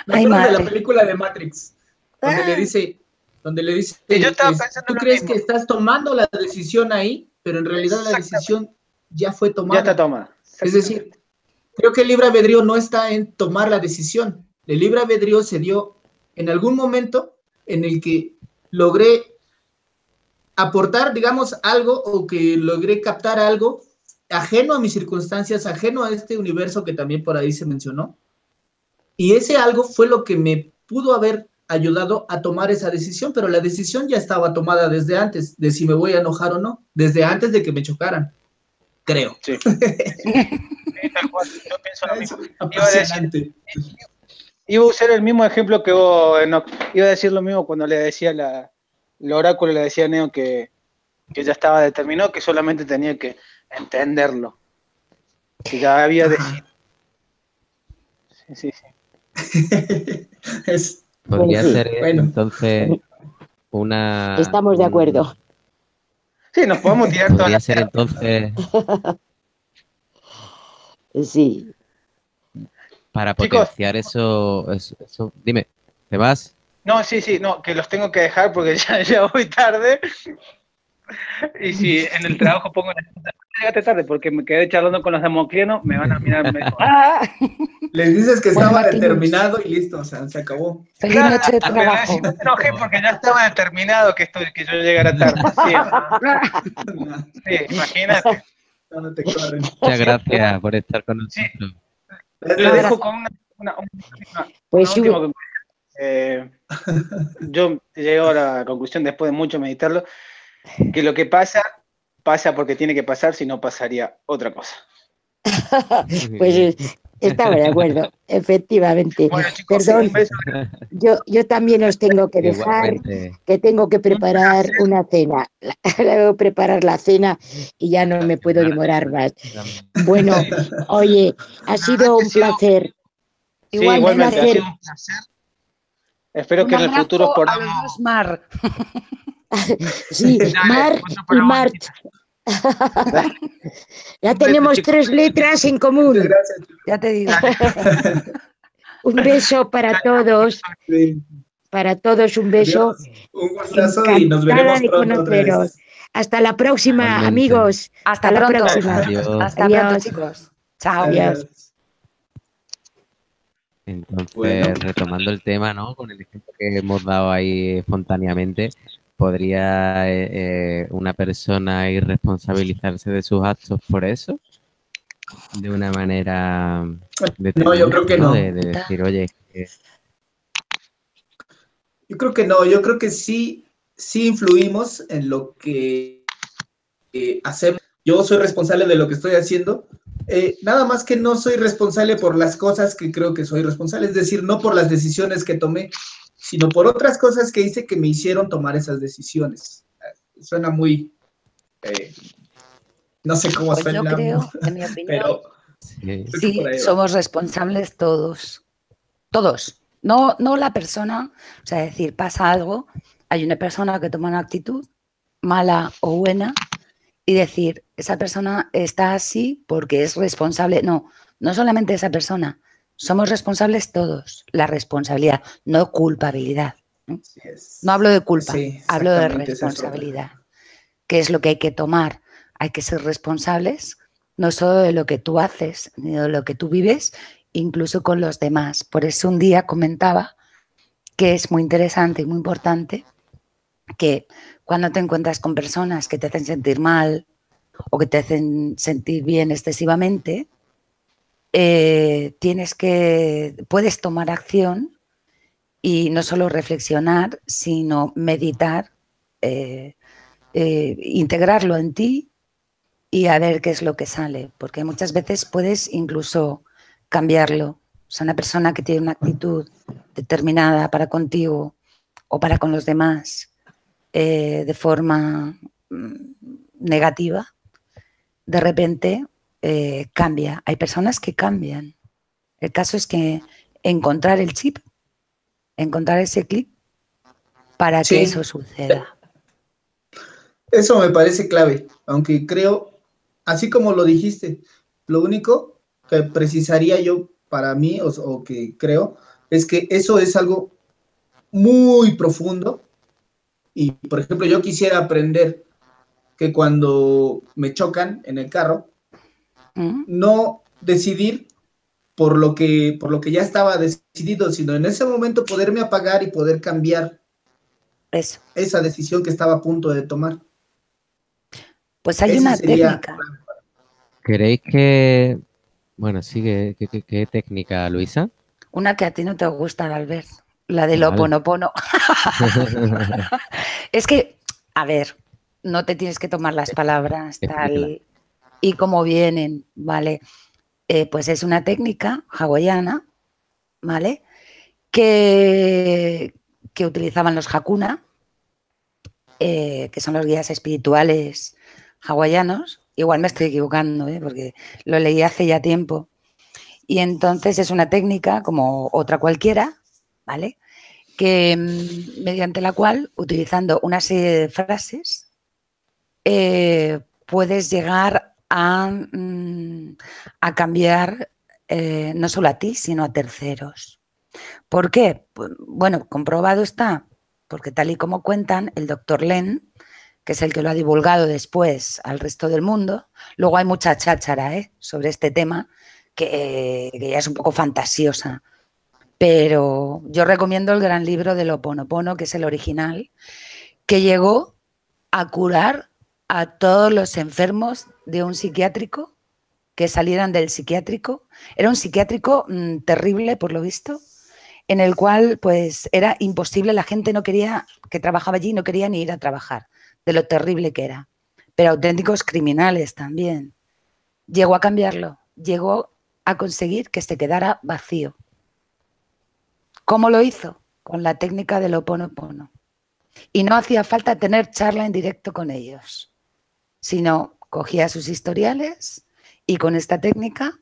de la película de Matrix, donde le dice, yo estaba pensando tú crees que estás tomando la decisión ahí, pero en realidad la decisión ya fue tomada. Ya está tomada. Es decir, creo que el libre albedrío no está en tomar la decisión. El libre albedrío se dio en algún momento en el que logré aportar, digamos, algo o que logré captar algo ajeno a mis circunstancias, ajeno a este universo que también por ahí se mencionó. Y ese algo fue lo que me pudo haber ayudado a tomar esa decisión, pero la decisión ya estaba tomada desde antes, de si me voy a enojar o no, desde antes de que me chocaran, creo. Sí. Tal cual, yo pienso lo mismo. Iba a usar el mismo ejemplo que vos, Enoch. Iba a decir lo mismo cuando le decía el oráculo, le decía a Neo que ya estaba determinado, que solamente tenía que entenderlo. Que ya había decidido. Sí. Podría ser entonces una... Estamos de acuerdo. Sí, nos podemos tirar todas. Podría ser entonces... Sí. Para potenciar eso... Dime, ¿te vas? No, sí, no, que los tengo que dejar porque ya voy tarde. Y si en el trabajo pongo la excusa, llegaste tarde porque me quedé charlando con los democlianos, me van a mirar mejor. Les dices que estaba determinado y listo, o sea, se acabó. Feliz noche de trabajo. No me enojé porque ya estaba determinado que yo llegara tarde. Sí, imagínate. No te corren. Muchas gracias por estar con nosotros. Sí. Lo dejo con una última conclusión. Yo llego a la conclusión después de mucho meditarlo, que lo que pasa porque tiene que pasar, si no pasaría otra cosa. Pues estaba de acuerdo, efectivamente. Bueno, chicos, perdón, yo también os tengo que dejar, que tengo que preparar una cena. Debo preparar la cena y ya no me puedo demorar más. Bueno, oye, ha sido un placer. Sí, igualmente, ha sido un placer. Espero que en el futuro podamos... Mar. Sí, Mar y Mart. Ya tenemos 3 letras en común. Ya te digo. Un beso para todos. Para todos un beso. Un gustazo y nos veremos pronto otra vez. Hasta la próxima, Igualmente. amigos. Hasta la pronto. próxima. Adiós. Hasta pronto, chicos. Chao. Adiós. Entonces, Bueno. retomando el tema, ¿no? Con el ejemplo que hemos dado ahí espontáneamente, ¿podría una persona irresponsabilizarse de sus actos por eso? De una manera No, yo creo determinante, que ¿no? no. De decir, oye, Yo creo que no, yo creo que sí influimos en lo que hacemos. Yo soy responsable de lo que estoy haciendo. Nada más que no soy responsable por las cosas que creo que soy responsable, es decir, no por las decisiones que tomé, sino por otras cosas que hice que me hicieron tomar esas decisiones. Suena muy, no sé cómo Pues yo suena, creo, en mi opinión, pero sí, creo que por sí, ahí va. somos responsables todos. Todos. No, no la persona, o sea, decir, pasa algo, hay una persona que toma una actitud, mala o buena, y decir, esa persona está así porque es responsable. No, no solamente esa persona, somos responsables todos. La responsabilidad, no culpabilidad. Sí, No hablo de culpa, sí, hablo de exactamente, ese es otro. responsabilidad. ¿Qué es lo que hay que tomar? Hay que ser responsables no solo de lo que tú haces, ni de lo que tú vives, incluso con los demás. Por eso un día comentaba que es muy interesante y muy importante que cuando te encuentras con personas que te hacen sentir mal o que te hacen sentir bien excesivamente, puedes tomar acción y no solo reflexionar, sino meditar, integrarlo en ti y a ver qué es lo que sale, porque muchas veces puedes incluso cambiarlo. O sea, una persona que tiene una actitud determinada para contigo o para con los demás de forma negativa, de repente cambia. Hay personas que cambian. El caso es que encontrar el chip, encontrar ese clic para que eso Sí, suceda. eso me parece clave, aunque creo, así como lo dijiste, lo único que precisaría yo para mí, o que creo, es que eso es algo muy profundo y, por ejemplo, yo quisiera aprender que cuando me chocan en el carro, ¿Mm? no decidir por lo que ya estaba decidido, sino en ese momento poderme apagar y poder cambiar Eso. esa decisión que estaba a punto de tomar. Pues hay Ese una sería, técnica, ¿creéis que, bueno, sí, qué técnica, Luisa? una que a ti no te gusta, Albert, la del Vale. Ho'oponopono. Es que, a ver, no te tienes que tomar las palabras Explícala. tal y como vienen, ¿vale? Pues es una técnica hawaiana, ¿vale? Que utilizaban los Hakuna, que son los guías espirituales hawaianos. Igual me estoy equivocando, porque lo leí hace ya tiempo. Y entonces es una técnica como otra cualquiera, ¿vale? Que mediante la cual, utilizando una serie de frases, puedes llegar a cambiar no solo a ti, sino a terceros. ¿Por qué? Pues, bueno, comprobado está, porque tal y como cuentan, el doctor Len, que es el que lo ha divulgado después al resto del mundo, luego hay mucha cháchara sobre este tema, que ya es un poco fantasiosa, pero yo recomiendo el gran libro del Ho'oponopono, que es el original, que llegó a curar a todos los enfermos de un psiquiátrico que salieran del psiquiátrico. Era un psiquiátrico terrible, por lo visto, en el cual pues era imposible, la gente no quería, que trabajaba allí, no quería ni ir a trabajar, de lo terrible que era. Pero auténticos criminales también. Llegó a cambiarlo, llegó a conseguir que se quedara vacío. ¿Cómo lo hizo? Con la técnica del Ho'oponopono. Y no hacía falta tener charla en directo con ellos, sino cogía sus historiales y con esta técnica,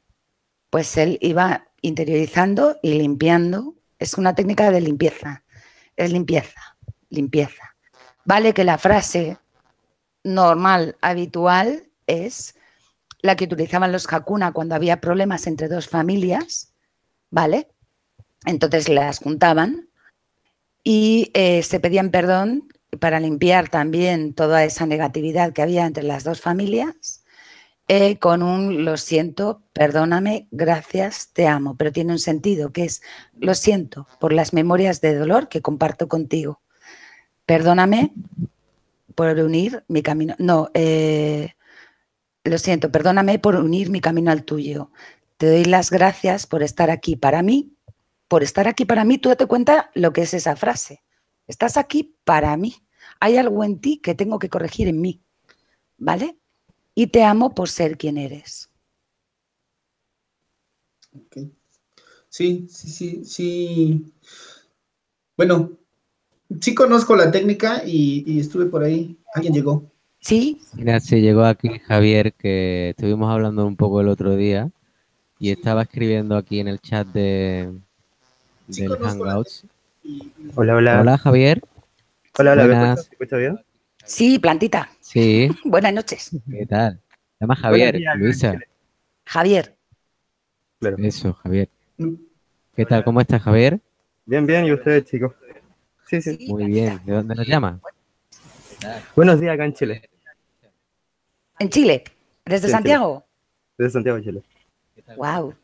pues él iba interiorizando y limpiando. Es una técnica de limpieza, es limpieza, limpieza. Vale que la frase normal, habitual, es la que utilizaban los Hakuna cuando había problemas entre dos familias, ¿vale? Entonces las juntaban y se pedían perdón para limpiar también toda esa negatividad que había entre las dos familias con un lo siento, perdóname, gracias, te amo, pero tiene un sentido que es lo siento por las memorias de dolor que comparto contigo. Perdóname por unir mi camino. No, lo siento, perdóname por unir mi camino al tuyo. Te doy las gracias por estar aquí para mí. Por estar aquí para mí, tú date cuenta lo que es esa frase. Estás aquí para mí. Hay algo en ti que tengo que corregir en mí, ¿vale? Y te amo por ser quien eres. Ok. Sí. Bueno, sí conozco la técnica y estuve por ahí. Alguien llegó. ¿Sí? Mira, se llegó aquí Javier, que estuvimos hablando un poco el otro día y estaba escribiendo aquí en el chat Sí del conozco la Hangouts. técnica. Hola, hola. Hola, Javier. Hola, ¿me Buenas. escuchas? ¿Se escucha bien? Sí, plantita. Sí, Buenas noches. ¿qué tal? Se llama Buenos Javier, días, Luisa. Chile. Javier. Claro. Eso, Javier. Mm, ¿Qué tal? ¿Cómo estás, Javier? Bien, bien, ¿y ustedes, chicos? Sí. Sí, Muy plantita. bien. ¿De dónde nos llama? Buenos días acá en Chile. ¿En Chile? ¿Desde Sí, en Chile. Santiago? Desde Santiago, Chile. Wow.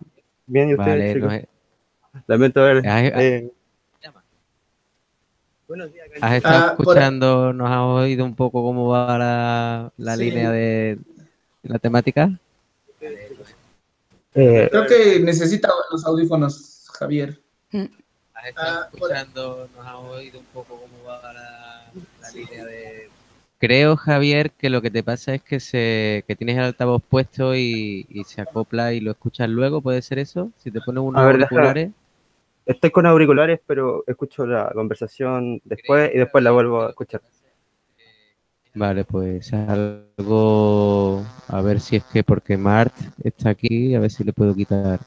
Bien, ¿y ustedes, Vale, chicos? Lamento ver. ¿has Buenos días acá en has Chile. estado por ahí. escuchando, nos has oído un poco cómo va la Sí. línea de la temática? Creo que necesita los audífonos, Javier. Mm. ¿Has estado escuchando, nos has oído un poco cómo va la línea de... Creo, Javier, que lo que te pasa es que tienes el altavoz puesto y se acopla y lo escuchas luego, ¿puede ser eso? Si te pones unos A ver, auriculares. estoy con auriculares, pero escucho la conversación después y después la vuelvo a escuchar. Vale, pues algo... A ver si es que porque Mart está aquí, a ver si le puedo quitar...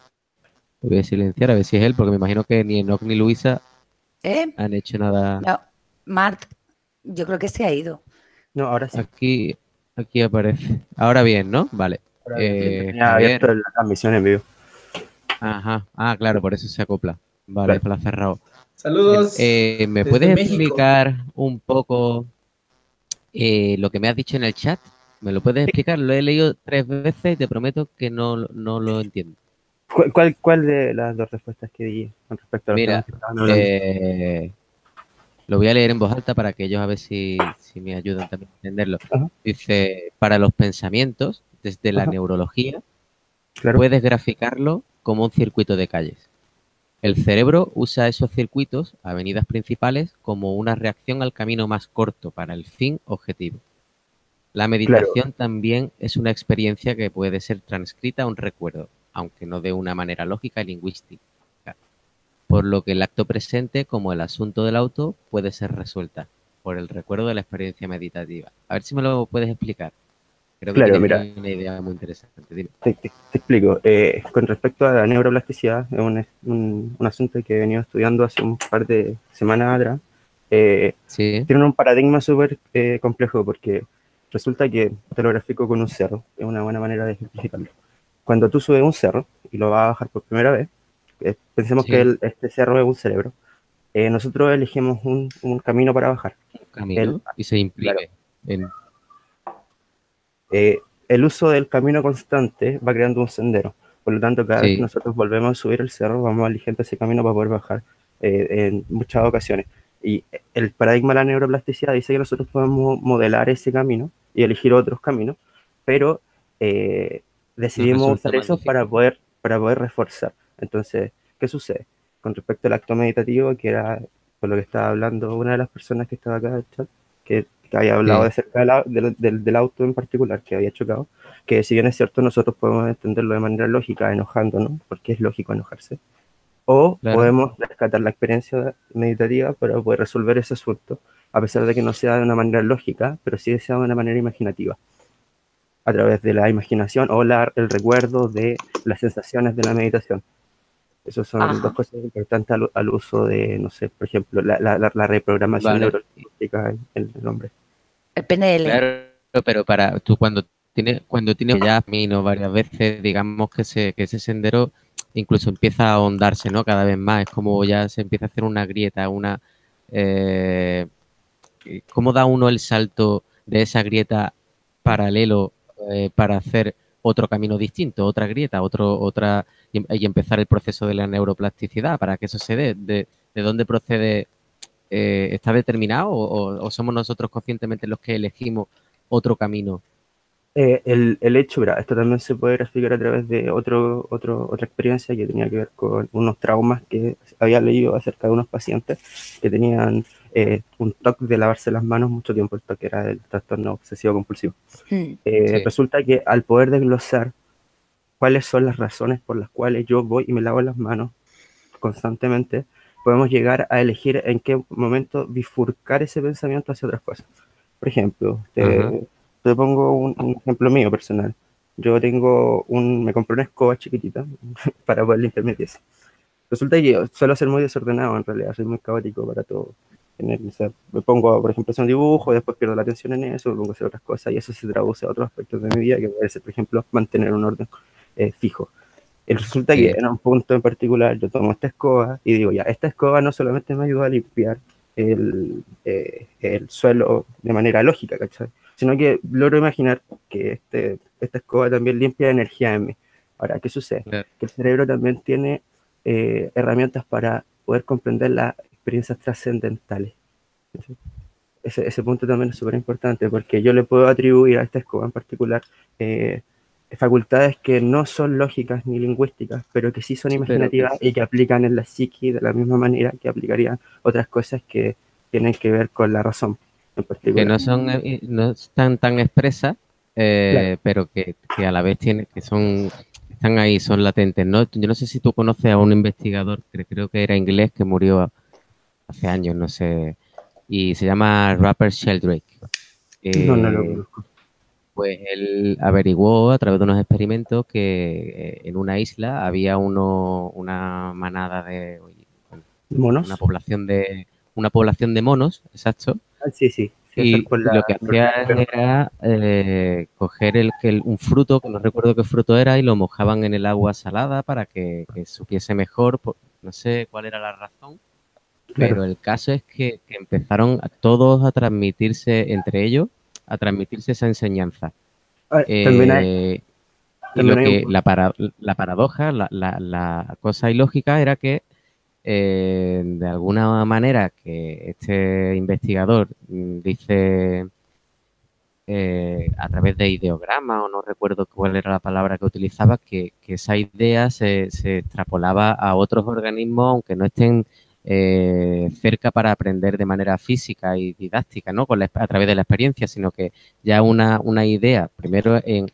Lo voy a silenciar, a ver si es él, porque me imagino que ni Enoch ni Luisa ¿Eh? han hecho nada. No, Mart, yo creo que se ha ido. No, ahora sí. Aquí aparece. Ahora bien, ¿no? Vale. Ahora bien, sí, tenía Javier. abierto la transmisión en vivo. Ajá. Ah, claro, por eso se acopla. Vale, Claro. la ha cerrado. Saludos ¿Me desde puedes México. explicar un poco lo que me has dicho en el chat? ¿Me lo puedes explicar? Lo he leído 3 veces y te prometo que no lo entiendo. ¿Cuál de las dos respuestas que di con respecto a los temas Mira, que estaban hablando? lo voy a leer en voz alta para que ellos a ver si me ayudan también a entenderlo. Ajá, Dice, para los pensamientos, desde la ajá, neurología, claro. puedes graficarlo como un circuito de calles. El cerebro usa esos circuitos, avenidas principales, como una reacción al camino más corto para el fin objetivo. La meditación también es una experiencia que puede ser transcrita a un recuerdo, aunque no de una manera lógica y lingüística, por lo que el acto presente, como el asunto del auto, puede ser resuelta por el recuerdo de la experiencia meditativa. A ver si me lo puedes explicar. Creo que Claro, tienes mira, ahí una idea muy interesante. Dime. te explico. Con respecto a la neuroplasticidad, es un asunto que he venido estudiando hace un par de semanas atrás. Sí, Tiene un paradigma súper complejo porque resulta que te lo grafico con un cerro. Es una buena manera de ejemplificarlo. Cuando tú subes un cerro y lo vas a bajar por primera vez, pensemos que sí, este cerro es un cerebro. Nosotros elegimos un camino para bajar. un camino y se Claro, imprime en... el uso del camino constante va creando un sendero. Por lo tanto, cada vez que Sí, nosotros volvemos a subir el cerro, vamos eligiendo ese camino para poder bajar en muchas ocasiones. Y el paradigma de la neuroplasticidad dice que nosotros podemos modelar ese camino y elegir otros caminos, pero nos decidimos resulta usar eso magnífico. para poder reforzar. Entonces, ¿qué sucede? Con respecto al acto meditativo, que era por lo que estaba hablando una de las personas que estaba acá en el chat, que había hablado Sí, de cerca del auto en particular que había chocado, que si bien es cierto, nosotros podemos entenderlo de manera lógica, enojándonos, porque es lógico enojarse, o claro. podemos rescatar la experiencia meditativa para poder resolver ese asunto, a pesar de que no sea de una manera lógica, pero sí sea de una manera imaginativa, a través de la imaginación o el recuerdo de las sensaciones de la meditación. Esas son dos Ajá. cosas importantes al uso de, no sé, por ejemplo, la reprogramación Vale. neurolingüística en el hombre. El PNL. Claro, pero para tú cuando tienes ya camino varias veces, digamos que ese sendero incluso empieza a ahondarse, ¿no? Cada vez más. Es como ya se empieza a hacer una grieta, eh, ¿cómo da uno el salto de esa grieta paralelo para hacer otro camino distinto, otra grieta, y empezar el proceso de la neuroplasticidad para que eso se dé. ¿De dónde procede? ¿Está determinado o somos nosotros conscientemente los que elegimos otro camino? El hecho, mira, esto también se puede graficar a través de otra experiencia que tenía que ver con unos traumas que había leído acerca de unos pacientes que tenían un TOC de lavarse las manos mucho tiempo. El TOC era el trastorno obsesivo compulsivo. Sí. Resulta que al poder desglosar cuáles son las razones por las cuales yo voy y me lavo las manos constantemente, podemos llegar a elegir en qué momento bifurcar ese pensamiento hacia otras cosas. Por ejemplo, te pongo un ejemplo mío personal. Yo me compré una escoba chiquitita para poder limpiar mis pies. Resulta que yo suelo ser muy desordenado en realidad, soy muy caótico para todo. O sea, me pongo, por ejemplo, a hacer un dibujo, después pierdo la atención en eso, me pongo a hacer otras cosas y eso se traduce a otros aspectos de mi vida, que puede ser, por ejemplo, mantener un orden fijo. Y resulta que en un punto en particular yo tomo esta escoba y digo, ya, esta escoba no solamente me ayuda a limpiar el suelo de manera lógica, ¿cachai? Sino que logro imaginar que esta escoba también limpia energía en mí. Ahora, ¿qué sucede? Claro. Que el cerebro también tiene herramientas para poder comprender las experiencias trascendentales. Ese punto también es súper importante porque yo le puedo atribuir a esta escoba en particular facultades que no son lógicas ni lingüísticas, pero que sí son imaginativas y que aplican en la psiqui de la misma manera que aplicarían otras cosas que tienen que ver con la razón en particular. Que no están tan expresas, Claro. pero que a la vez están ahí, son latentes, ¿no? Yo no sé si tú conoces a un investigador, que creo que era inglés, que murió hace años, no sé, y se llama Rupert Sheldrake. No lo conozco. Pues él averiguó a través de unos experimentos que en una isla había una manada de ¿Monos? una población de monos, exacto. Ah, sí. Y lo que hacían era coger un fruto, que no recuerdo qué fruto era, y lo mojaban en el agua salada para que supiese mejor. No sé cuál era la razón, pero el caso es que empezaron todos a transmitirse entre ellos, a transmitirse esa enseñanza. La paradoja, la cosa ilógica era que de alguna manera que este investigador dice a través de ideograma, o no recuerdo cuál era la palabra que utilizaba, que esa idea se extrapolaba a otros organismos, aunque no estén cerca para aprender de manera física y didáctica, ¿no? A través de la experiencia, sino que ya una idea, primero en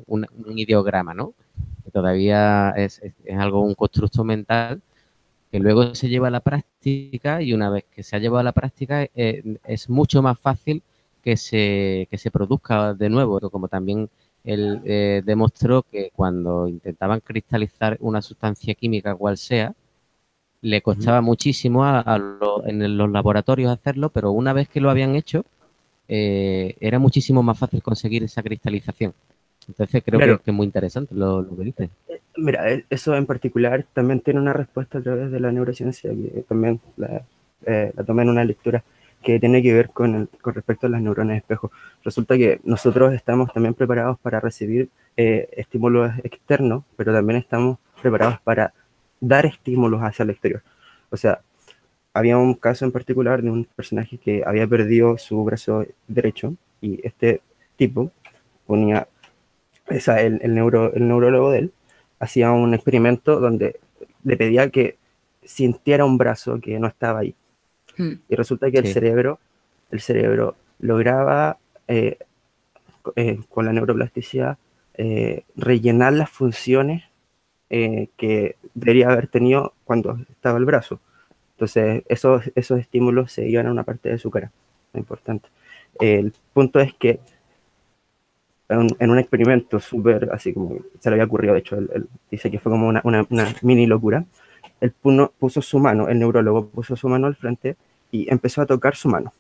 un ideograma, ¿no? Que todavía es un constructo mental que luego se lleva a la práctica, y una vez que se ha llevado a la práctica es mucho más fácil que se produzca de nuevo, como también él demostró que cuando intentaban cristalizar una sustancia química cual sea, le costaba muchísimo en los laboratorios hacerlo, pero una vez que lo habían hecho, era muchísimo más fácil conseguir esa cristalización. Entonces creo que es muy interesante lo que dices. Mira, eso en particular también tiene una respuesta a través de la neurociencia, que también la tomé en una lectura que tiene que ver con respecto a las neuronas espejo. Resulta que nosotros estamos también preparados para recibir estímulos externos, pero también estamos preparados para dar estímulos hacia el exterior. O sea, había un caso en particular de un personaje que había perdido su brazo derecho y este tipo ponía, el neurólogo de él hacía un experimento donde le pedía que sintiera un brazo que no estaba ahí. Y resulta que el cerebro lograba, con la neuroplasticidad, rellenar las funciones que debería haber tenido cuando estaba el brazo. Entonces, esos estímulos se iban a una parte de su cara. Es importante. El punto es que en un experimento súper, así como se le había ocurrido, de hecho, él dice que fue como una mini locura, él puso su mano, el neurólogo puso su mano al frente y empezó a tocar su mano.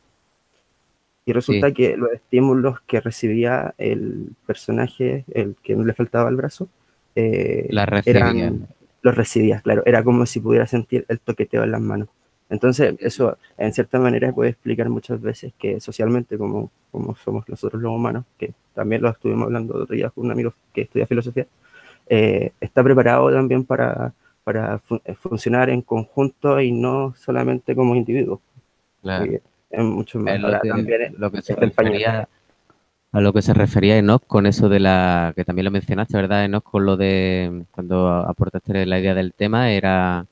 Y resulta que los estímulos que recibía el personaje, el que le faltaba el brazo, los recibía, claro, era como si pudiera sentir el toqueteo en las manos. Entonces, eso en cierta manera puede explicar muchas veces que socialmente, como somos nosotros los humanos, que también lo estuvimos hablando otro día con un amigo que estudia filosofía, está preparado también para funcionar en conjunto y no solamente como individuos. Claro. Es mucho más. Es Ahora también lo que se está el pañal. refería, a lo que se refería Enoch con eso de la, que también lo mencionaste, ¿verdad, Enoch? Con lo de, cuando aportaste la idea del tema, era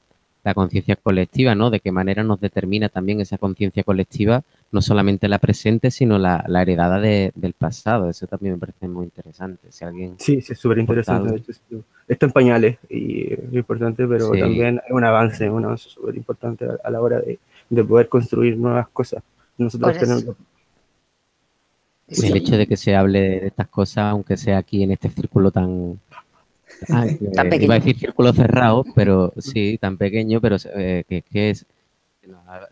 la conciencia colectiva, ¿no? De qué manera nos determina también esa conciencia colectiva, no solamente la presente, sino la heredada del pasado. Eso también me parece muy interesante. Si alguien Sí, es súper interesante. De hecho, sí. Está en pañales y es importante, pero Sí. también hay un avance súper importante a la hora de poder construir nuevas cosas. Nosotros Por eso. tenemos... Sí, el hecho de que se hable de estas cosas, aunque sea aquí en este círculo tan... Tan pequeño. iba a decir círculo cerrado, pero sí, tan pequeño, pero que es...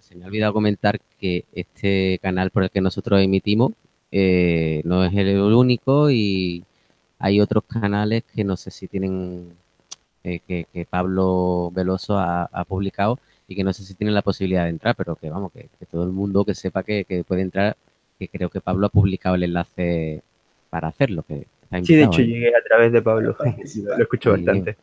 Se me ha olvidado comentar que este canal por el que nosotros emitimos no es el único y hay otros canales que no sé si tienen, que Pablo Veloso ha publicado y que no sé si tienen la posibilidad de entrar, pero que vamos, que todo el mundo que sepa que puede entrar, que creo que Pablo ha publicado el enlace para hacerlo. Que está Sí, de invitado hecho ahí. llegué a través de Pablo, lo escucho Muy bien. bastante.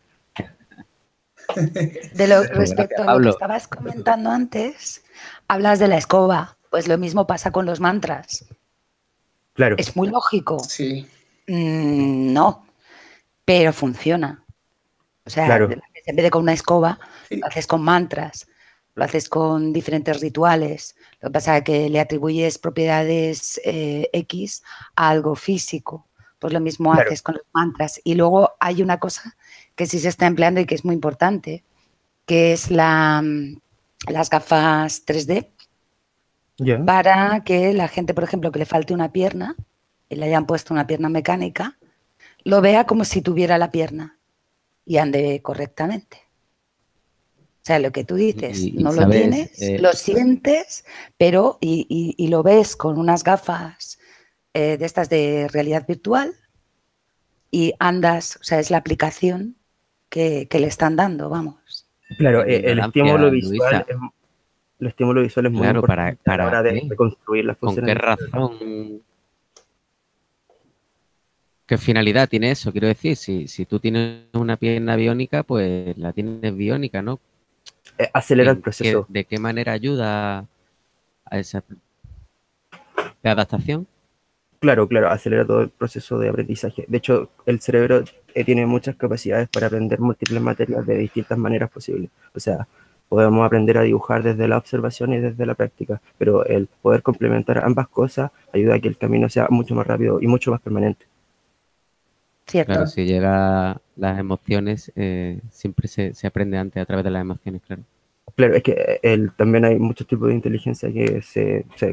Respecto a lo que Pablo. estabas comentando antes, hablas de la escoba, pues lo mismo pasa con los mantras. Claro. Es muy lógico. Sí. No, pero funciona. O sea, Claro. en vez de con una escoba, Sí. lo haces con mantras, lo haces con diferentes rituales. Lo que pasa es que le atribuyes propiedades X a algo físico. Pues lo mismo Claro. haces con los mantras. Y luego hay una cosa que sí se está empleando y que es muy importante, que es las gafas 3D, Ya. para que la gente, por ejemplo, que le falte una pierna y le hayan puesto una pierna mecánica, lo vea como si tuviera la pierna y ande correctamente. O sea, lo que tú dices, Y no lo sabes, tienes, lo sientes, pero y lo ves con unas gafas de estas de realidad virtual y andas, o sea, es la aplicación que le están dando, vamos. Claro, mi el ignorancia, estímulo visual Luisa, el estímulo visual es muy claro, importante a la hora de ¿qué? construir las ¿Con funciones qué del cerebro. razón? ¿Qué finalidad tiene eso? Quiero decir, si tú tienes una pierna biónica, pues la tienes biónica, ¿no? Acelera el proceso. ¿De qué manera ayuda a esa de adaptación? Claro, acelera todo el proceso de aprendizaje. De hecho, el cerebro tiene muchas capacidades para aprender múltiples materias de distintas maneras posibles. O sea, podemos aprender a dibujar desde la observación y desde la práctica, pero el poder complementar ambas cosas ayuda a que el camino sea mucho más rápido y mucho más permanente. Cierto. Claro, si llega las emociones, siempre se aprende antes a través de las emociones, claro. Claro, es que también hay muchos tipos de inteligencia que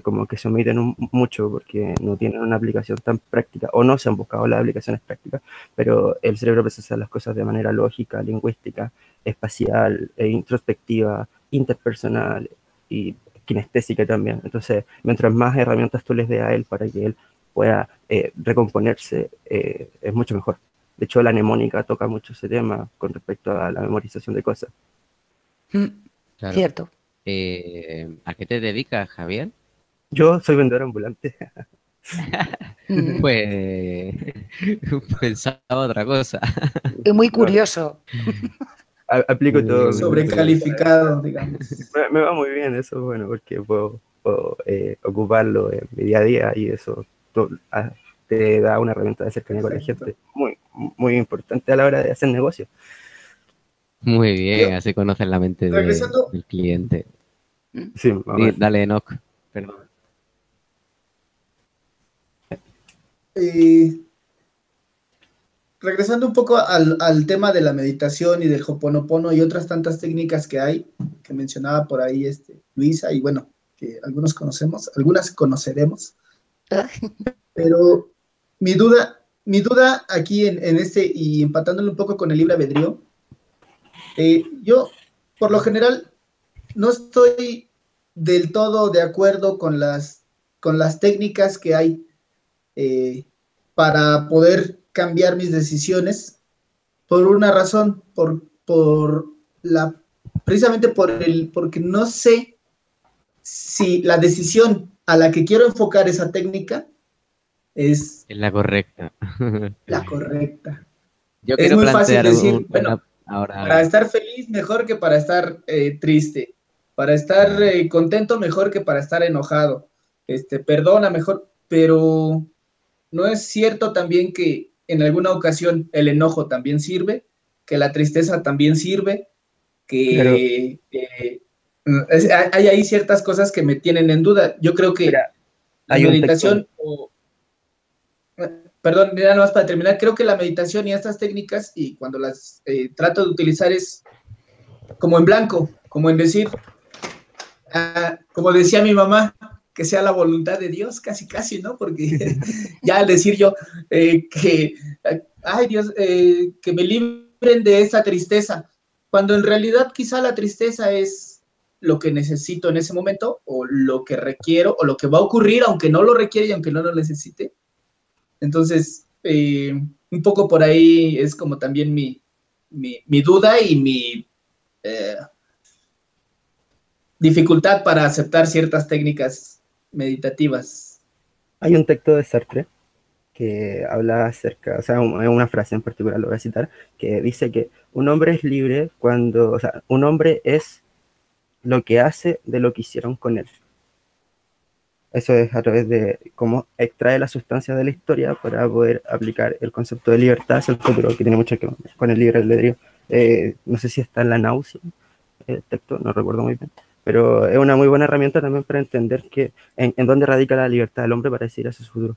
como que se omiten mucho porque no tienen una aplicación tan práctica o no se han buscado las aplicaciones prácticas, pero el cerebro procesa las cosas de manera lógica, lingüística, espacial, introspectiva, interpersonal y kinestésica también. Entonces, mientras más herramientas tú les des a él para que él pueda recomponerse, es mucho mejor. De hecho, la mnemónica toca mucho ese tema con respecto a la memorización de cosas. Claro. Cierto. ¿A qué te dedicas, Javier? Yo soy vendedor ambulante. Pues pensaba otra cosa. Es muy curioso. Aplico todo. Sobrecalificado, digamos. Me va muy bien eso, bueno, porque puedo ocuparlo en mi día a día y eso te da una herramienta de cercanía con la gente muy, muy importante a la hora de hacer negocios. Muy bien, así conocen la mente del cliente. Sí, dale, Enoch, perdón. Regresando un poco al tema de la meditación y del Ho'oponopono y otras tantas técnicas que hay, que mencionaba por ahí Luisa, y bueno, que algunos conocemos, algunas conoceremos, pero mi duda aquí en este, y empatándolo un poco con el libre albedrío, yo, por lo general, no estoy del todo de acuerdo con las técnicas que hay para poder cambiar mis decisiones por una razón, precisamente porque no sé si la decisión a la que quiero enfocar esa técnica es Es la correcta. la correcta. Yo Es quiero muy fácil plantear decir, bueno, ahora para algo. estar feliz mejor que para estar triste, para estar Claro. contento mejor que para estar enojado, perdona mejor, pero ¿no es cierto también que en alguna ocasión el enojo también sirve, que la tristeza también sirve, Claro, que hay ahí ciertas cosas que me tienen en duda? Yo creo que mira, la hay un texto, meditación, perdón, nada más para terminar, creo que la meditación y estas técnicas, y cuando las trato de utilizar es como en blanco, como en decir, como decía mi mamá, que sea la voluntad de Dios, casi, casi, ¿no? Porque ya al decir yo ay Dios, que me libren de esa tristeza, cuando en realidad quizá la tristeza es lo que necesito en ese momento, o lo que requiero, o lo que va a ocurrir, aunque no lo requiere y aunque no lo necesite. Entonces, un poco por ahí es como también mi duda y mi eh, dificultad para aceptar ciertas técnicas meditativas. hay un texto de Sartre que habla acerca, o sea, una frase en particular, lo voy a citar, que dice que un hombre es libre cuando, o sea, un hombre es lo que hace de lo que hicieron con él. Eso es a través de cómo extrae la sustancia de la historia para poder aplicar el concepto de libertad hacia el futuro, que tiene mucho que ver con el libre albedrío. No sé si está en La náusea, el texto, no recuerdo muy bien, pero es una muy buena herramienta también para entender que en dónde radica la libertad del hombre para decidir hacia su futuro.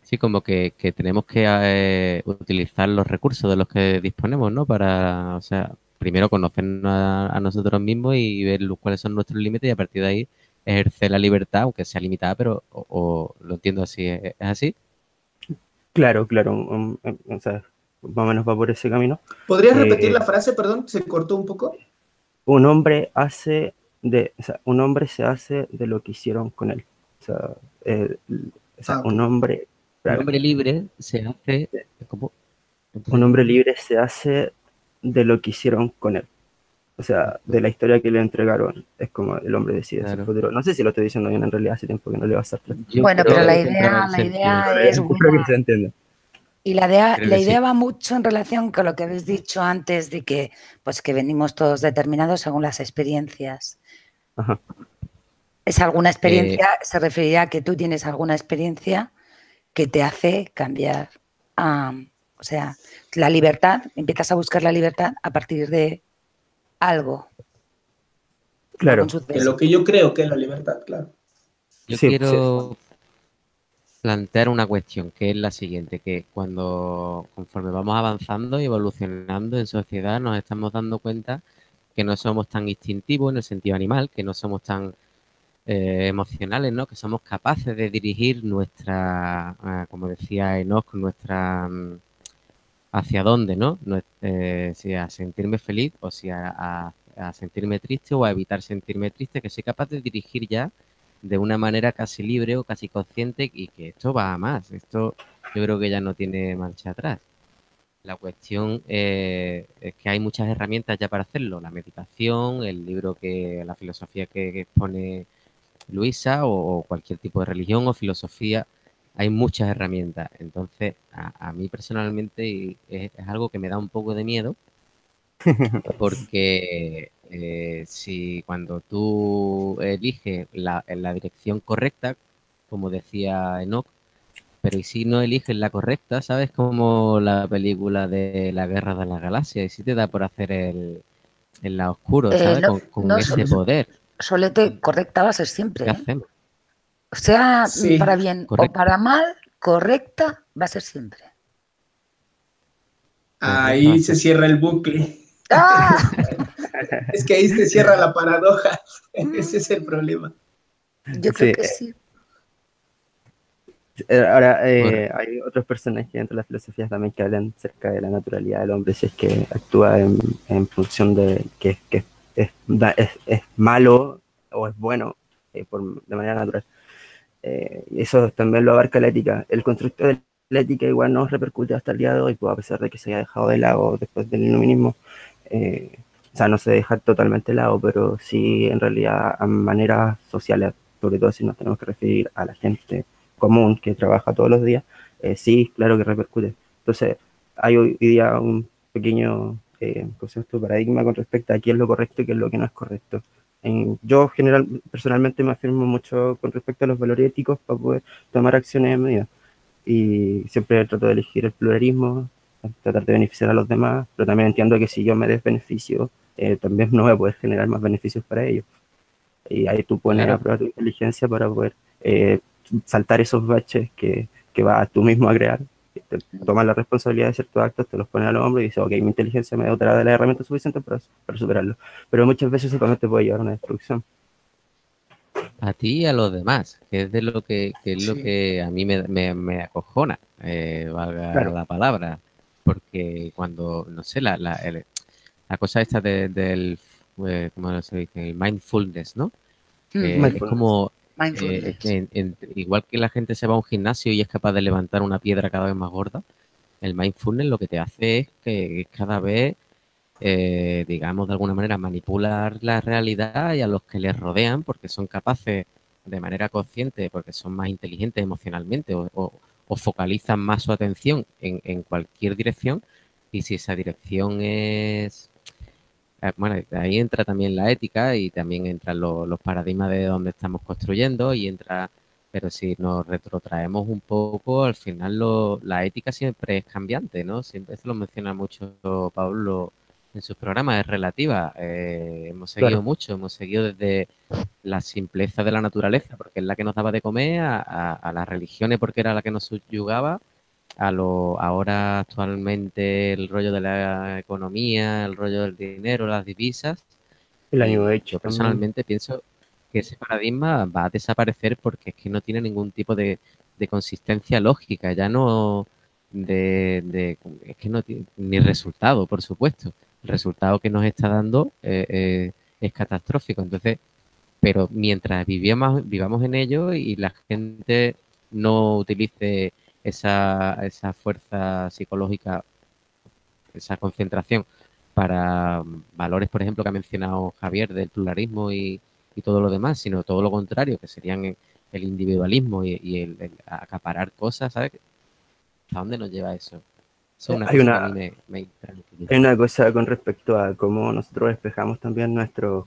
Sí, como que tenemos que utilizar los recursos de los que disponemos, ¿no? Para, o sea, primero conocernos a nosotros mismos y ver cuáles son nuestros límites y a partir de ahí ejercer la libertad, aunque sea limitada, pero o lo entiendo así, ¿es así? Claro, claro, o sea, más o menos va por ese camino. ¿Podrías repetir Eh, la frase? Perdón, se cortó un poco. un hombre hace o sea, un hombre se hace de lo que hicieron con él. O sea, eh, Ok. un hombre, Un claro, hombre libre se hace, ¿cómo? un hombre libre se hace de lo que hicieron con él. O sea, de la historia que le entregaron, es como el hombre decide su Claro. futuro. No sé si lo estoy diciendo bien en realidad, hace tiempo que no le va a hacer. Yo Bueno, pero creo que entraba en la sentido. idea es Espero que buena. se entienda. Y Creo la que sí. idea va mucho en relación con lo que habéis dicho antes de que, pues, que venimos todos determinados según las experiencias. Ajá. ¿Es alguna experiencia? ¿Se referirá a que tú tienes alguna experiencia que te hace cambiar? O sea, la libertad, empiezas a buscar la libertad a partir de algo. Claro, Algún De suceso. lo que yo creo que es la libertad, claro. Yo sí, sí. quiero plantear una cuestión que es la siguiente, que conforme vamos avanzando y evolucionando en sociedad nos estamos dando cuenta que no somos tan instintivos en el sentido animal, que no somos tan emocionales, ¿no? Que somos capaces de dirigir como decía Enoch, hacia dónde, ¿no? Si a sentirme feliz o si a sentirme triste o a evitar sentirme triste, que soy capaz de dirigir ya de una manera casi libre o casi consciente y que esto va a más. Esto yo creo que ya no tiene marcha atrás. La cuestión es que hay muchas herramientas ya para hacerlo. La meditación, la filosofía que expone Luisa o cualquier tipo de religión o filosofía. Hay muchas herramientas. Entonces, a mí personalmente es algo que me da un poco de miedo porque si cuando tú eliges en la dirección correcta, como decía Enoch, pero y si no eliges la correcta, ¿sabes? Como la película de la Guerra de las Galaxias, y si te da por hacer el lado oscuro, ¿sabes? Con No, ese poder, solete correcta va a ser siempre. ¿qué hacemos? O sea, Sí, para bien o Correcto, para mal, correcta va a ser siempre. correcto, ahí se hacer. cierra el bucle. ¡Ah! Es que ahí se cierra la paradoja. Ese es el problema. Yo creo Sí, que sí. ahora Correcto. hay otros personajes dentro de las filosofías también que hablan acerca de la naturalidad del hombre, si es que actúa en función de que es malo o es bueno de manera natural. Y eso también lo abarca la ética. El constructo de la ética igual no repercute hasta el día de hoy, pues, a pesar de que se haya dejado de lado después del iluminismo. O sea, no se deja totalmente de lado, pero sí en realidad a maneras sociales, sobre todo si nos tenemos que referir a la gente común que trabaja todos los días, sí, claro que repercute. Entonces, hay hoy día un pequeño concepto, paradigma con respecto a qué es lo correcto y qué es lo que no es correcto. Yo personalmente me afirmo mucho con respecto a los valores éticos para poder tomar acciones en medida. Y siempre trato de elegir el pluralismo, tratar de beneficiar a los demás, pero también entiendo que si yo me desbeneficio, también no voy a poder generar más beneficios para ellos. Y ahí tú pones a prueba tu inteligencia para poder saltar esos baches que vas tú mismo a crear. Te tomas la responsabilidad de ciertos actos, te los pones al hombro y dices, ok, mi inteligencia me dotará de la herramienta suficiente para superarlo. Pero muchas veces eso también te puede llevar a una destrucción. A ti y a los demás, que es de lo que es lo que a mí me acojona, valga la palabra, porque cuando, no sé, la cosa esta del, ¿cómo se dice? El mindfulness, ¿no? Es como, igual que la gente se va a un gimnasio y es capaz de levantar una piedra cada vez más gorda, el mindfulness lo que te hace es que cada vez, digamos, de alguna manera manipular la realidad y a los que les rodean porque son capaces de manera consciente, porque son más inteligentes emocionalmente o focalizan más su atención en cualquier dirección, y si esa dirección es... Bueno, ahí entra también la ética y también entran los paradigmas de donde estamos construyendo y entra, pero si nos retrotraemos un poco, al final la ética siempre es cambiante, ¿no? Siempre eso lo menciona mucho Pablo en sus programas, es relativa. Hemos seguido mucho, hemos seguido desde la simpleza de la naturaleza, porque es la que nos daba de comer, a las religiones porque era la que nos subyugaba, ahora actualmente el rollo de la economía, el rollo del dinero, las divisas. El New Age yo personalmente pienso que ese paradigma va a desaparecer porque es que no tiene ningún tipo de consistencia lógica, ya no es que no tiene ni resultado, por supuesto. El resultado que nos está dando es catastrófico. Entonces, pero mientras vivamos en ello y la gente no utilice esa fuerza psicológica, esa concentración para valores, por ejemplo, que ha mencionado Javier, del pluralismo y todo lo demás, sino todo lo contrario, que serían el individualismo y el acaparar cosas, ¿sabes? ¿A dónde nos lleva eso? Eso es una cosa que a mí me tranquiliza. Hay una cosa con respecto a cómo nosotros despejamos también nuestros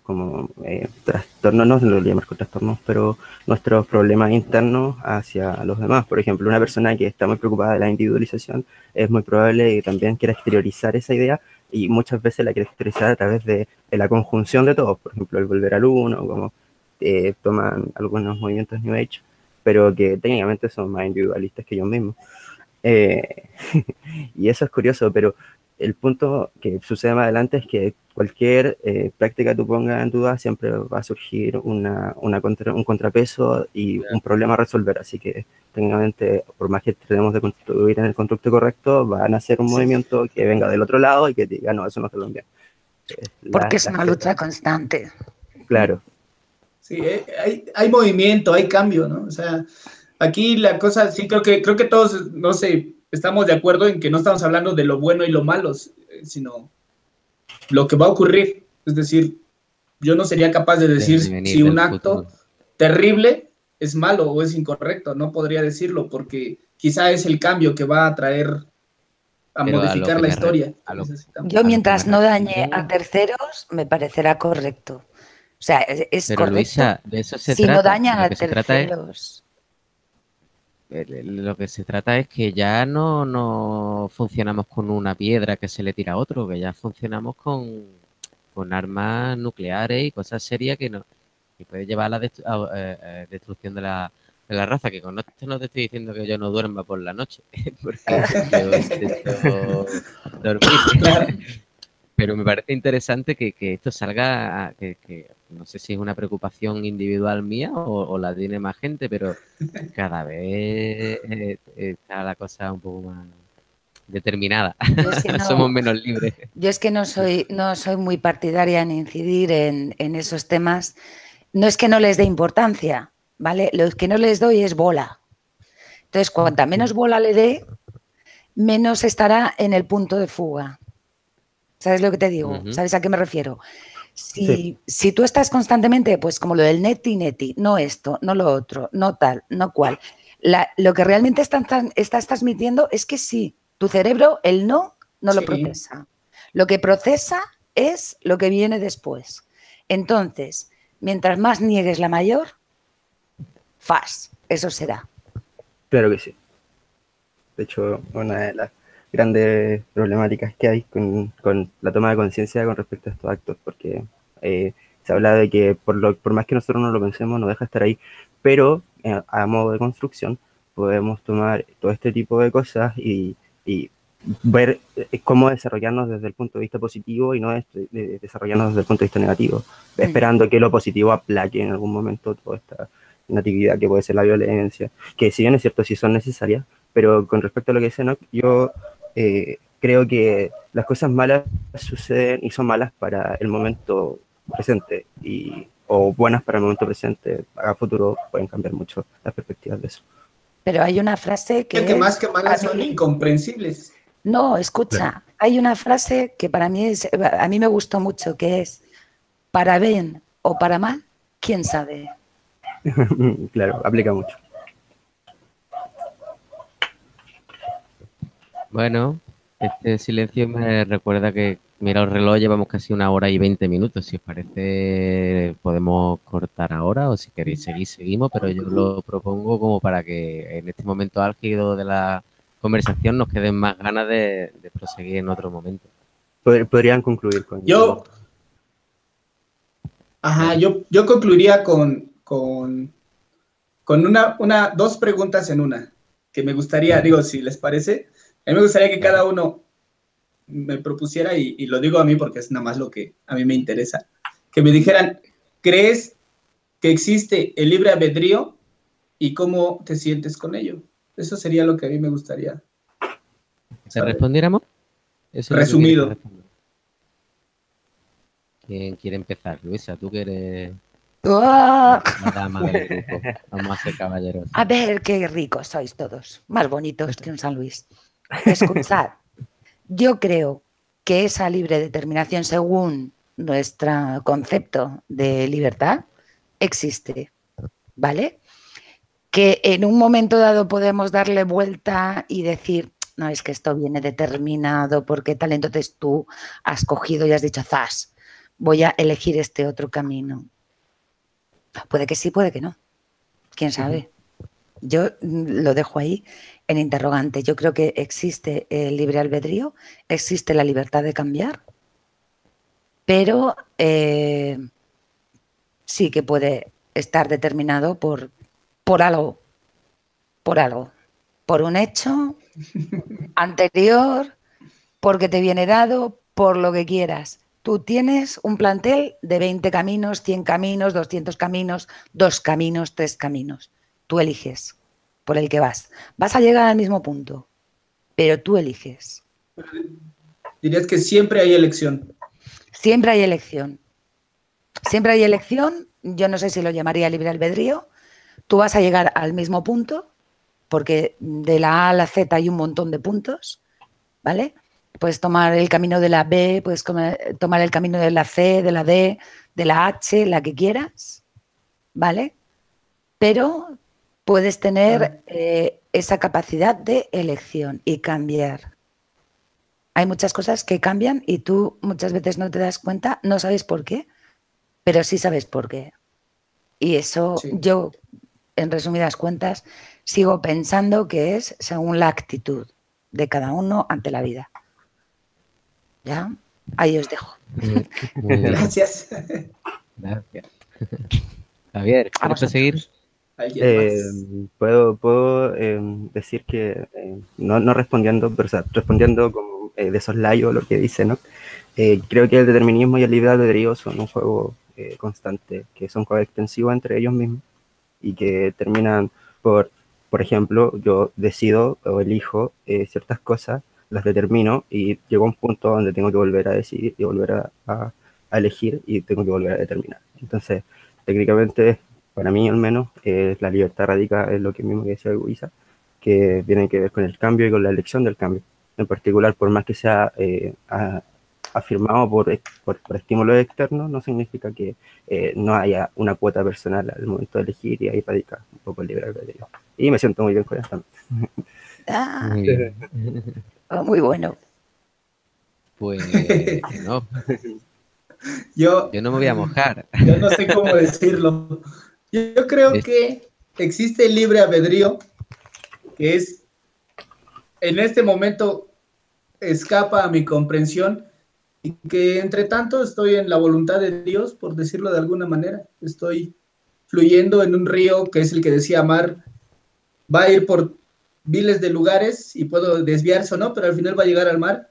trastornos, no lo llamamos trastornos, pero nuestros problemas internos hacia los demás. Por ejemplo, una persona que está muy preocupada de la individualización es muy probable que también quiera exteriorizar esa idea y muchas veces la quiere exteriorizar a través de la conjunción de todos. Por ejemplo, el volver al uno, como toman algunos movimientos New Age, pero que técnicamente son más individualistas que ellos mismos. Y eso es curioso, pero el punto que sucede más adelante es que cualquier práctica que tú pongas en duda siempre va a surgir un contrapeso y un problema a resolver, así que técnicamente, por más que tratemos de construir en el constructo correcto, van a hacer un movimiento que venga del otro lado y que diga, no, eso no te lo envía. Porque es una lucha constante. Claro. Sí, hay movimiento, hay cambio, ¿no? O sea, aquí la cosa, sí, creo que todos, no sé, estamos de acuerdo en que no estamos hablando de lo bueno y lo malo, sino lo que va a ocurrir. Es decir, yo no sería capaz de decir si un acto terrible es malo o es incorrecto, no podría decirlo porque quizá es el cambio que va a traer a modificar la historia. Yo mientras no dañe a terceros me parecerá correcto. O sea, es pero correcto. Luisa, de eso se si trata. No daña a terceros. Lo que se trata es que ya no funcionamos con una piedra que se le tira a otro, que ya funcionamos con armas nucleares y cosas serias que puede llevar a la destrucción de la raza. Que con esto no te estoy diciendo que yo no duerma por la noche, porque yo intento dormir. Pero me parece interesante que esto salga, que no sé si es una preocupación individual mía o la tiene más gente, pero cada vez está la cosa un poco más determinada. Es que somos menos libres. Yo es que no soy muy partidaria en incidir en esos temas. No es que no les dé importancia, ¿vale? Lo que no les doy es bola. Entonces, cuanta menos bola le dé, menos estará en el punto de fuga. ¿Sabes lo que te digo? Ujú. ¿Sabes a qué me refiero? Sí, Si tú estás constantemente, pues como lo del neti, no esto, no lo otro, no tal, no cual, lo que realmente estás transmitiendo es que sí, tu cerebro el no lo Sí, procesa. Lo que procesa es lo que viene después. Entonces, mientras más niegues la mayor, eso será. claro que sí. De hecho, una de las grandes problemáticas que hay con la toma de conciencia con respecto a estos actos, porque se habla de que por más que nosotros no lo pensemos, no deja de estar ahí, pero a modo de construcción podemos tomar todo este tipo de cosas y ver cómo desarrollarnos desde el punto de vista positivo y no desarrollarnos desde el punto de vista negativo, esperando que lo positivo aplaque en algún momento toda esta negatividad que puede ser la violencia, que si bien es cierto, sí son necesarias, pero con respecto a lo que dice Enoch, yo creo que las cosas malas suceden y son malas para el momento presente o buenas para el momento presente. A futuro pueden cambiar mucho las perspectivas de eso. Pero hay una frase que que más es, que malas son incomprensibles. no, Claro. escucha, hay una frase que para mí a mí me gustó mucho, que es, para bien o para mal, quién sabe. Claro, aplica mucho. Bueno, este silencio me recuerda que, mira el reloj, llevamos casi 1 hora y 20 minutos. Si os parece, podemos cortar ahora o si queréis seguir, seguimos, pero yo lo propongo como para que en este momento álgido de la conversación nos queden más ganas de proseguir en otro momento. Podrían concluir con Yo, ajá, Dale. yo concluiría con dos preguntas en una, que me gustaría, digo, si les parece, a mí me gustaría que Claro. cada uno me propusiera, y lo digo a mí porque es nada más lo que a mí me interesa, que me dijeran, ¿crees que existe el libre albedrío y cómo te sientes con ello? Eso sería lo que a mí me gustaría ¿Te saber. respondiéramos? Eso es lo que quieres que Resumido. responda. ¿Quién quiere empezar? Luisa, tú que eres ¡Oh! la dama del grupo. Vamos a ser caballeros. A ver qué ricos sois todos, más bonitos que un San Luis. Escuchad, yo creo que esa libre determinación según nuestro concepto de libertad existe, ¿vale? Que en un momento dado podemos darle vuelta y decir, no, es que esto viene determinado porque tal, entonces tú has cogido y has dicho, zas, voy a elegir este otro camino. Puede que sí, puede que no, quién sabe. Yo lo dejo ahí en interrogante. Yo creo que existe el libre albedrío, existe la libertad de cambiar, pero sí que puede estar determinado por algo, por algo, por un hecho anterior, porque te viene dado, por lo que quieras. Tú tienes un plantel de 20 caminos, 100 caminos, 200 caminos, 2 caminos, 3 caminos. Tú eliges por el que vas. Vas a llegar al mismo punto, pero tú eliges. Dirías que siempre hay elección. Siempre hay elección. Siempre hay elección. Yo no sé si lo llamaría libre albedrío. Tú vas a llegar al mismo punto, porque de la A a la Z hay un montón de puntos, ¿vale? Puedes tomar el camino de la B, puedes tomar el camino de la C, de la D, de la H, la que quieras, ¿vale? Pero puedes tener esa capacidad de elección y cambiar. Hay muchas cosas que cambian y tú muchas veces no te das cuenta, no sabes por qué, pero sí sabes por qué. Y eso Sí. yo, en resumidas cuentas, sigo pensando que es según la actitud de cada uno ante la vida. ¿Ya? Ahí os dejo. Muy bien, Gracias. gracias. Javier, A ¿quieres proseguir? vosotros. ¿Alguien más? Puedo decir que, no respondiendo, pero o sea, respondiendo como de soslayo lo que dice, ¿no? Creo que el determinismo y el libre albedrío son un juego constante, que son coextensivos entre ellos mismos y que terminan por ejemplo, yo decido o elijo ciertas cosas, las determino y llego a un punto donde tengo que volver a decidir y volver a elegir y tengo que volver a determinar. Entonces, técnicamente, para mí al menos, la libertad radica en lo que mismo que decía Luisa, que tiene que ver con el cambio y con la elección del cambio. En particular, por más que sea afirmado por estímulos externos, no significa que no haya una cuota personal al momento de elegir, y ahí radica un poco el libre albedrío. Y me siento muy bien con esto. Ah, Muy bien. muy bueno. Pues no, Yo, yo no me voy a mojar. yo no sé cómo decirlo. Yo creo que existe el libre albedrío, que es, en este momento, escapa a mi comprensión, y que entre tanto estoy en la voluntad de Dios, por decirlo de alguna manera. Estoy fluyendo en un río que es el que decía Mar, va a ir por miles de lugares y puedo desviarse o no, pero al final va a llegar al mar.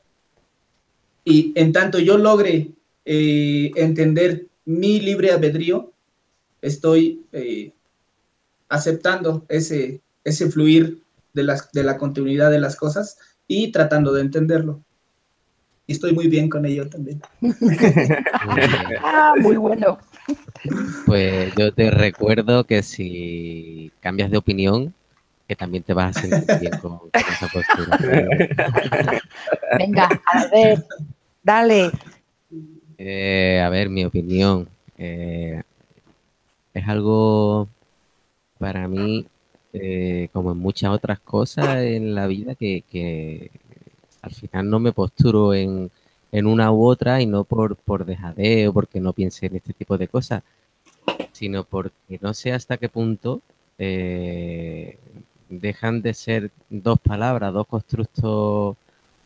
Y en tanto yo logre entender mi libre albedrío, estoy aceptando ese fluir de la continuidad de las cosas y tratando de entenderlo. Y estoy muy bien con ello también. Ah, muy bueno. Pues yo te recuerdo que si cambias de opinión, que también te vas a sentir bien con esa postura. Venga, a ver, dale. A ver, mi opinión. Es algo para mí, como en muchas otras cosas en la vida, que al final no me posturo en una u otra, y no por dejadeo, porque no piense en este tipo de cosas, sino porque no sé hasta qué punto dejan de ser dos palabras, dos constructos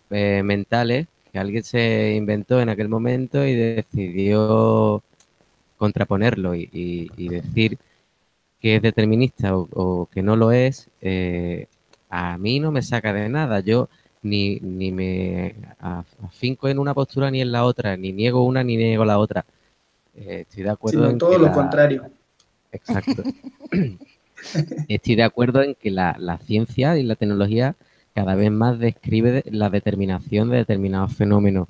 mentales que alguien se inventó en aquel momento y decidió contraponerlo y decir que es determinista o que no lo es. A mí no me saca de nada. Yo ni me afinco en una postura ni en la otra, ni niego una ni niego la otra. Estoy de acuerdo Sino en todo que lo contrario. Exacto. Estoy de acuerdo en que la ciencia y la tecnología cada vez más describe la determinación de determinados fenómenos.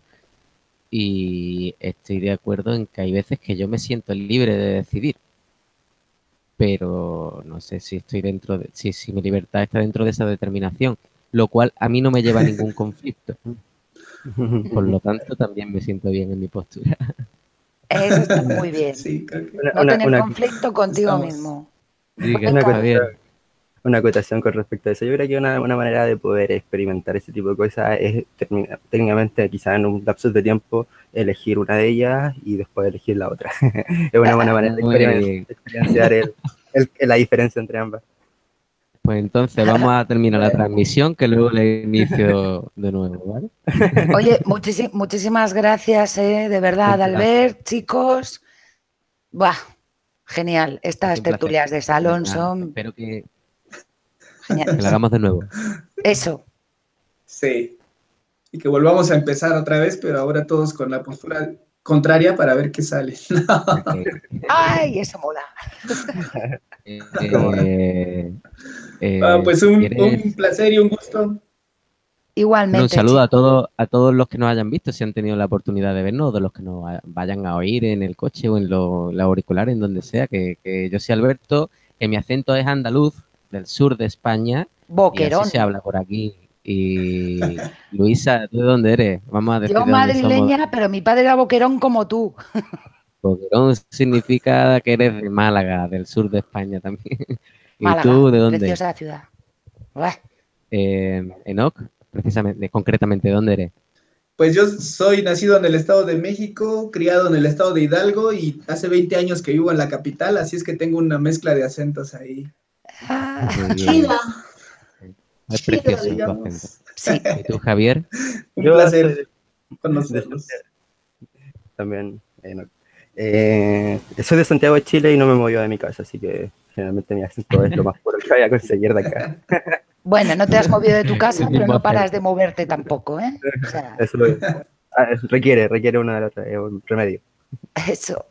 Y estoy de acuerdo en que hay veces que yo me siento libre de decidir, pero no sé si estoy si mi libertad está dentro de esa determinación, lo cual a mí no me lleva a ningún conflicto. Por lo tanto, también me siento bien en mi postura. Eso está muy bien. Sí, creo que No tener conflicto contigo estamos. mismo. Diga, Javier. Una acotación con respecto a eso. Yo creo que una manera de poder experimentar ese tipo de cosas es técnicamente, quizás en un lapso de tiempo, elegir una de ellas y después elegir la otra. Es una buena manera de experienciar la diferencia entre ambas. Pues entonces vamos a terminar la transmisión, que luego le inicio de nuevo, ¿vale? Oye, muchísimas gracias, de verdad, Albert, chicos. Buah, genial. Estas tertulias de salón son... Espero que geniales. lo hagamos de nuevo. Eso. Sí. Y que volvamos a empezar otra vez, pero ahora todos con la postura contraria para ver qué sale. ¡Ay, eso mola! Pues un placer y un gusto. Igualmente. Un saludo a todos los que nos hayan visto, si han tenido la oportunidad de vernos, o de los que nos vayan a oír en el coche o en los auriculares, en donde sea, que yo soy Alberto, que mi acento es andaluz, del sur de España. Boquerón. Y así se habla por aquí. Y Luisa, ¿tú de dónde eres? Vamos a decir yo madrileña, pero mi padre era boquerón como tú. Boquerón significa que eres de Málaga, del sur de España también. Málaga, ¿Y tú de dónde? Preciosa ciudad. Enoch, precisamente, concretamente, ¿dónde eres? Pues yo soy nacido en el Estado de México, criado en el Estado de Hidalgo y hace 20 años que vivo en la capital, así es que tengo una mezcla de acentos ahí. Chida. Es precioso tu acento. Sí. ¿Y tú, Javier? Un placer conocerlos. También, soy de Santiago de Chile y no me movió de mi casa, así que generalmente mi acento es lo más puro que voy a conseguir de acá. Bueno, no te has movido de tu casa, pero no paras de moverte tampoco, ¿eh? O sea... Eso requiere una de la otra, un remedio. Eso.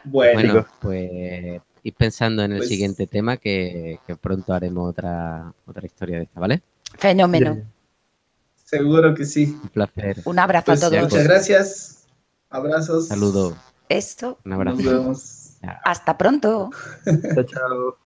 Bueno, pues ir pensando en el siguiente tema, que pronto haremos otra historia de esta, ¿vale? Fenómeno. Seguro que sí. Un placer. Un abrazo a todos. Muchas gracias. Abrazos. Saludos. Esto. Un abrazo. Nos vemos. Hasta pronto. Chao, chao.